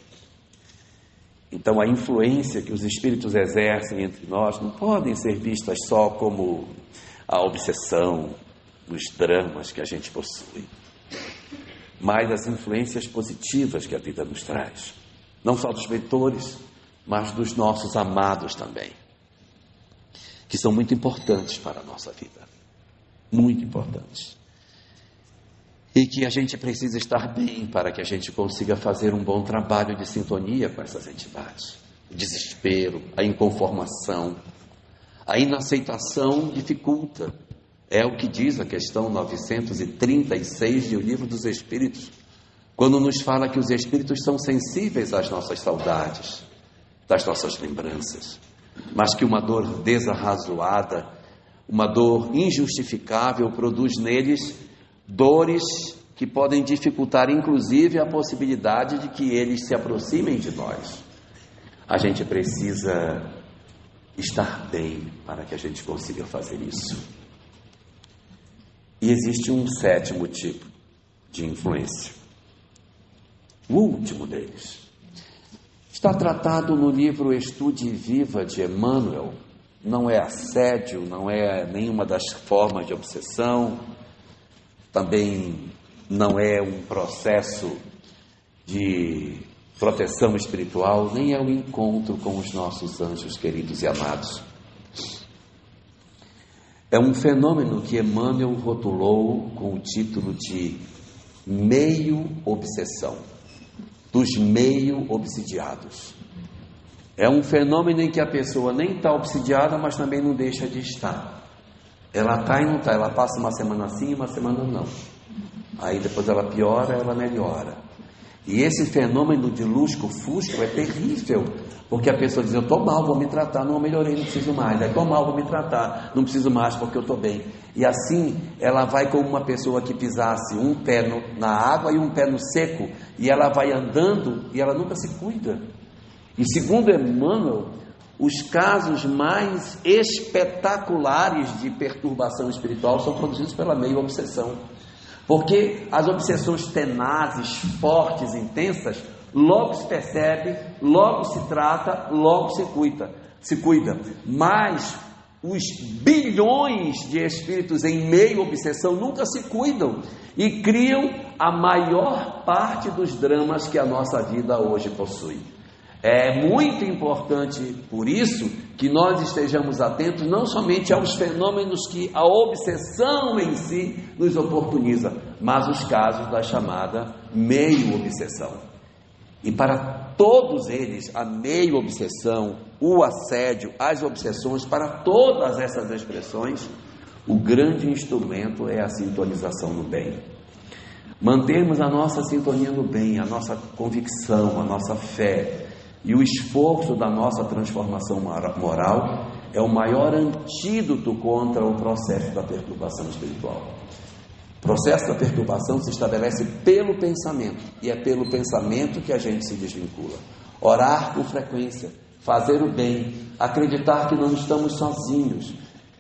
Então a influência que os espíritos exercem entre nós não podem ser vistas só como a obsessão, os dramas que a gente possui, mas as influências positivas que a vida nos traz, não só dos mentores, mas dos nossos amados também, que são muito importantes para a nossa vida, muito importantes, e que a gente precisa estar bem para que a gente consiga fazer um bom trabalho de sintonia com essas entidades. O desespero, a inconformação, a inaceitação dificulta. É o que diz a questão 936 do Livro dos Espíritos, quando nos fala que os espíritos são sensíveis às nossas saudades, das nossas lembranças, mas que uma dor desarrazoada, uma dor injustificável produz neles dores que podem dificultar inclusive a possibilidade de que eles se aproximem de nós. A gente precisa estar bem para que a gente consiga fazer isso. E existe um sétimo tipo de influência, o último deles. Está tratado no livro Estude e Viva de Emmanuel. Não é assédio, não é nenhuma das formas de obsessão, também não é um processo de proteção espiritual, nem é o encontro com os nossos anjos queridos e amados. É um fenômeno que Emmanuel rotulou com o título de meio-obsessão, dos meio-obsidiados. É um fenômeno em que a pessoa nem está obsidiada, mas também não deixa de estar. Ela está e não está, ela passa uma semana sim, uma semana não. Aí depois ela piora, ela melhora. E esse fenômeno de lusco-fusco é terrível, porque a pessoa diz: eu estou mal, vou me tratar, não melhorei, não preciso mais. Estou mal, vou me tratar, não preciso mais porque eu estou bem. E assim ela vai como uma pessoa que pisasse um pé na água e um pé no seco, e ela vai andando e ela nunca se cuida. E segundo Emmanuel, os casos mais espetaculares de perturbação espiritual são produzidos pela meio-obsessão. Porque as obsessões tenazes, fortes, intensas, logo se percebe, logo se trata, logo se cuida. Mas os bilhões de espíritos em meio-obsessão nunca se cuidam e criam a maior parte dos dramas que a nossa vida hoje possui. É muito importante, por isso, que nós estejamos atentos não somente aos fenômenos que a obsessão em si nos oportuniza, mas os casos da chamada meio-obsessão. E para todos eles, a meio-obsessão, o assédio, as obsessões, para todas essas expressões, o grande instrumento é a sintonização no bem. Mantermos a nossa sintonia no bem, a nossa convicção, a nossa fé, e o esforço da nossa transformação moral é o maior antídoto contra o processo da perturbação espiritual. O processo da perturbação se estabelece pelo pensamento, e é pelo pensamento que a gente se desvincula. Orar com frequência, fazer o bem, acreditar que não estamos sozinhos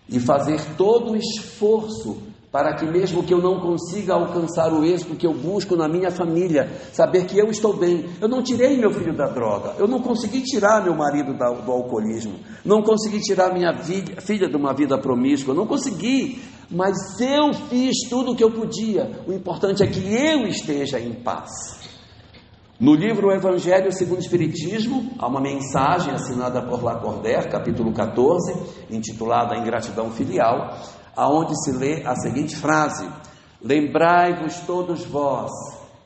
e fazer todo o esforço para que mesmo que eu não consiga alcançar o êxito que eu busco na minha família, saber que eu estou bem. Eu não tirei meu filho da droga, eu não consegui tirar meu marido do alcoolismo, não consegui tirar minha filha de uma vida promíscua, não consegui, mas eu fiz tudo o que eu podia. O importante é que eu esteja em paz. No livro Evangelho segundo o Espiritismo, há uma mensagem assinada por Lacordaire, capítulo 14, intitulada Ingratidão Filial, aonde se lê a seguinte frase: lembrai-vos todos vós,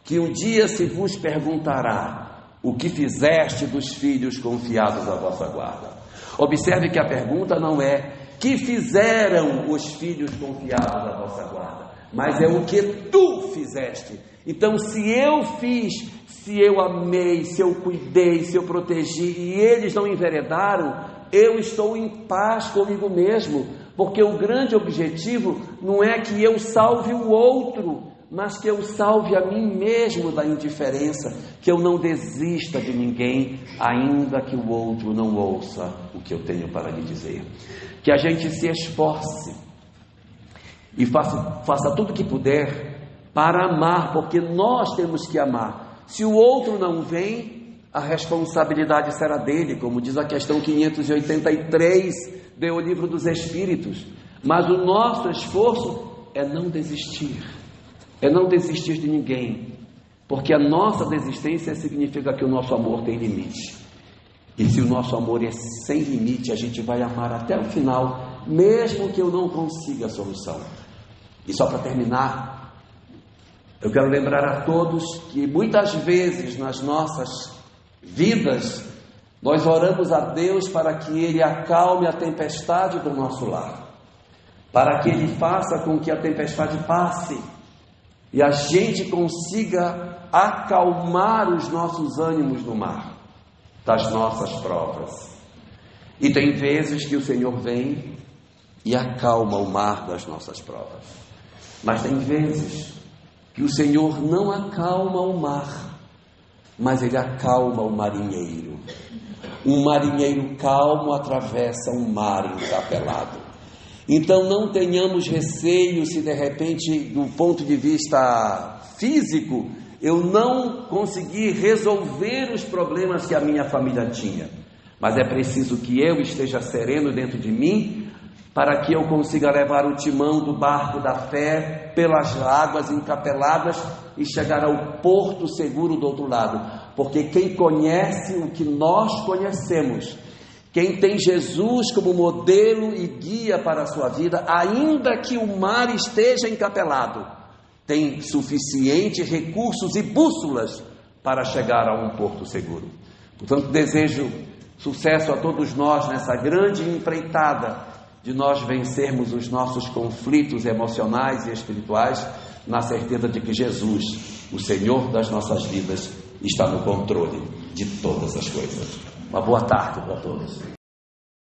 que um dia se vos perguntará, o que fizeste dos filhos confiados à vossa guarda. Observe que a pergunta não é, que fizeram os filhos confiados à vossa guarda, mas é o que tu fizeste. Então, se eu fiz, se eu amei, se eu cuidei, se eu protegi, e eles não enveredaram, eu estou em paz comigo mesmo. Porque o grande objetivo não é que eu salve o outro, mas que eu salve a mim mesmo da indiferença, que eu não desista de ninguém, ainda que o outro não ouça o que eu tenho para lhe dizer. Que a gente se esforce e faça tudo o que puder para amar, porque nós temos que amar. Se o outro não vem, a responsabilidade será dele, como diz a questão 583 do Livro dos Espíritos. Mas o nosso esforço é não desistir de ninguém, porque a nossa desistência significa que o nosso amor tem limite, e se o nosso amor é sem limite, a gente vai amar até o final, mesmo que eu não consiga a solução. E só para terminar, eu quero lembrar a todos que muitas vezes nas nossas vidas nós oramos a Deus para que Ele acalme a tempestade do nosso lar, para que Ele faça com que a tempestade passe e a gente consiga acalmar os nossos ânimos no mar das nossas provas. E tem vezes que o Senhor vem e acalma o mar das nossas provas, mas tem vezes que o Senhor não acalma o mar, mas Ele acalma o marinheiro. Um marinheiro calmo atravessa um mar encapelado. Então não tenhamos receio se de repente, do ponto de vista físico, eu não conseguir resolver os problemas que a minha família tinha. Mas é preciso que eu esteja sereno dentro de mim, para que eu consiga levar o timão do barco da fé pelas águas encapeladas e chegar ao porto seguro do outro lado. Porque quem conhece o que nós conhecemos, quem tem Jesus como modelo e guia para a sua vida, ainda que o mar esteja encapelado, tem suficientes recursos e bússolas para chegar a um porto seguro. Portanto, desejo sucesso a todos nós nessa grande empreitada de nós vencermos os nossos conflitos emocionais e espirituais, na certeza de que Jesus, o Senhor das nossas vidas, está no controle de todas as coisas. Uma boa tarde para todos.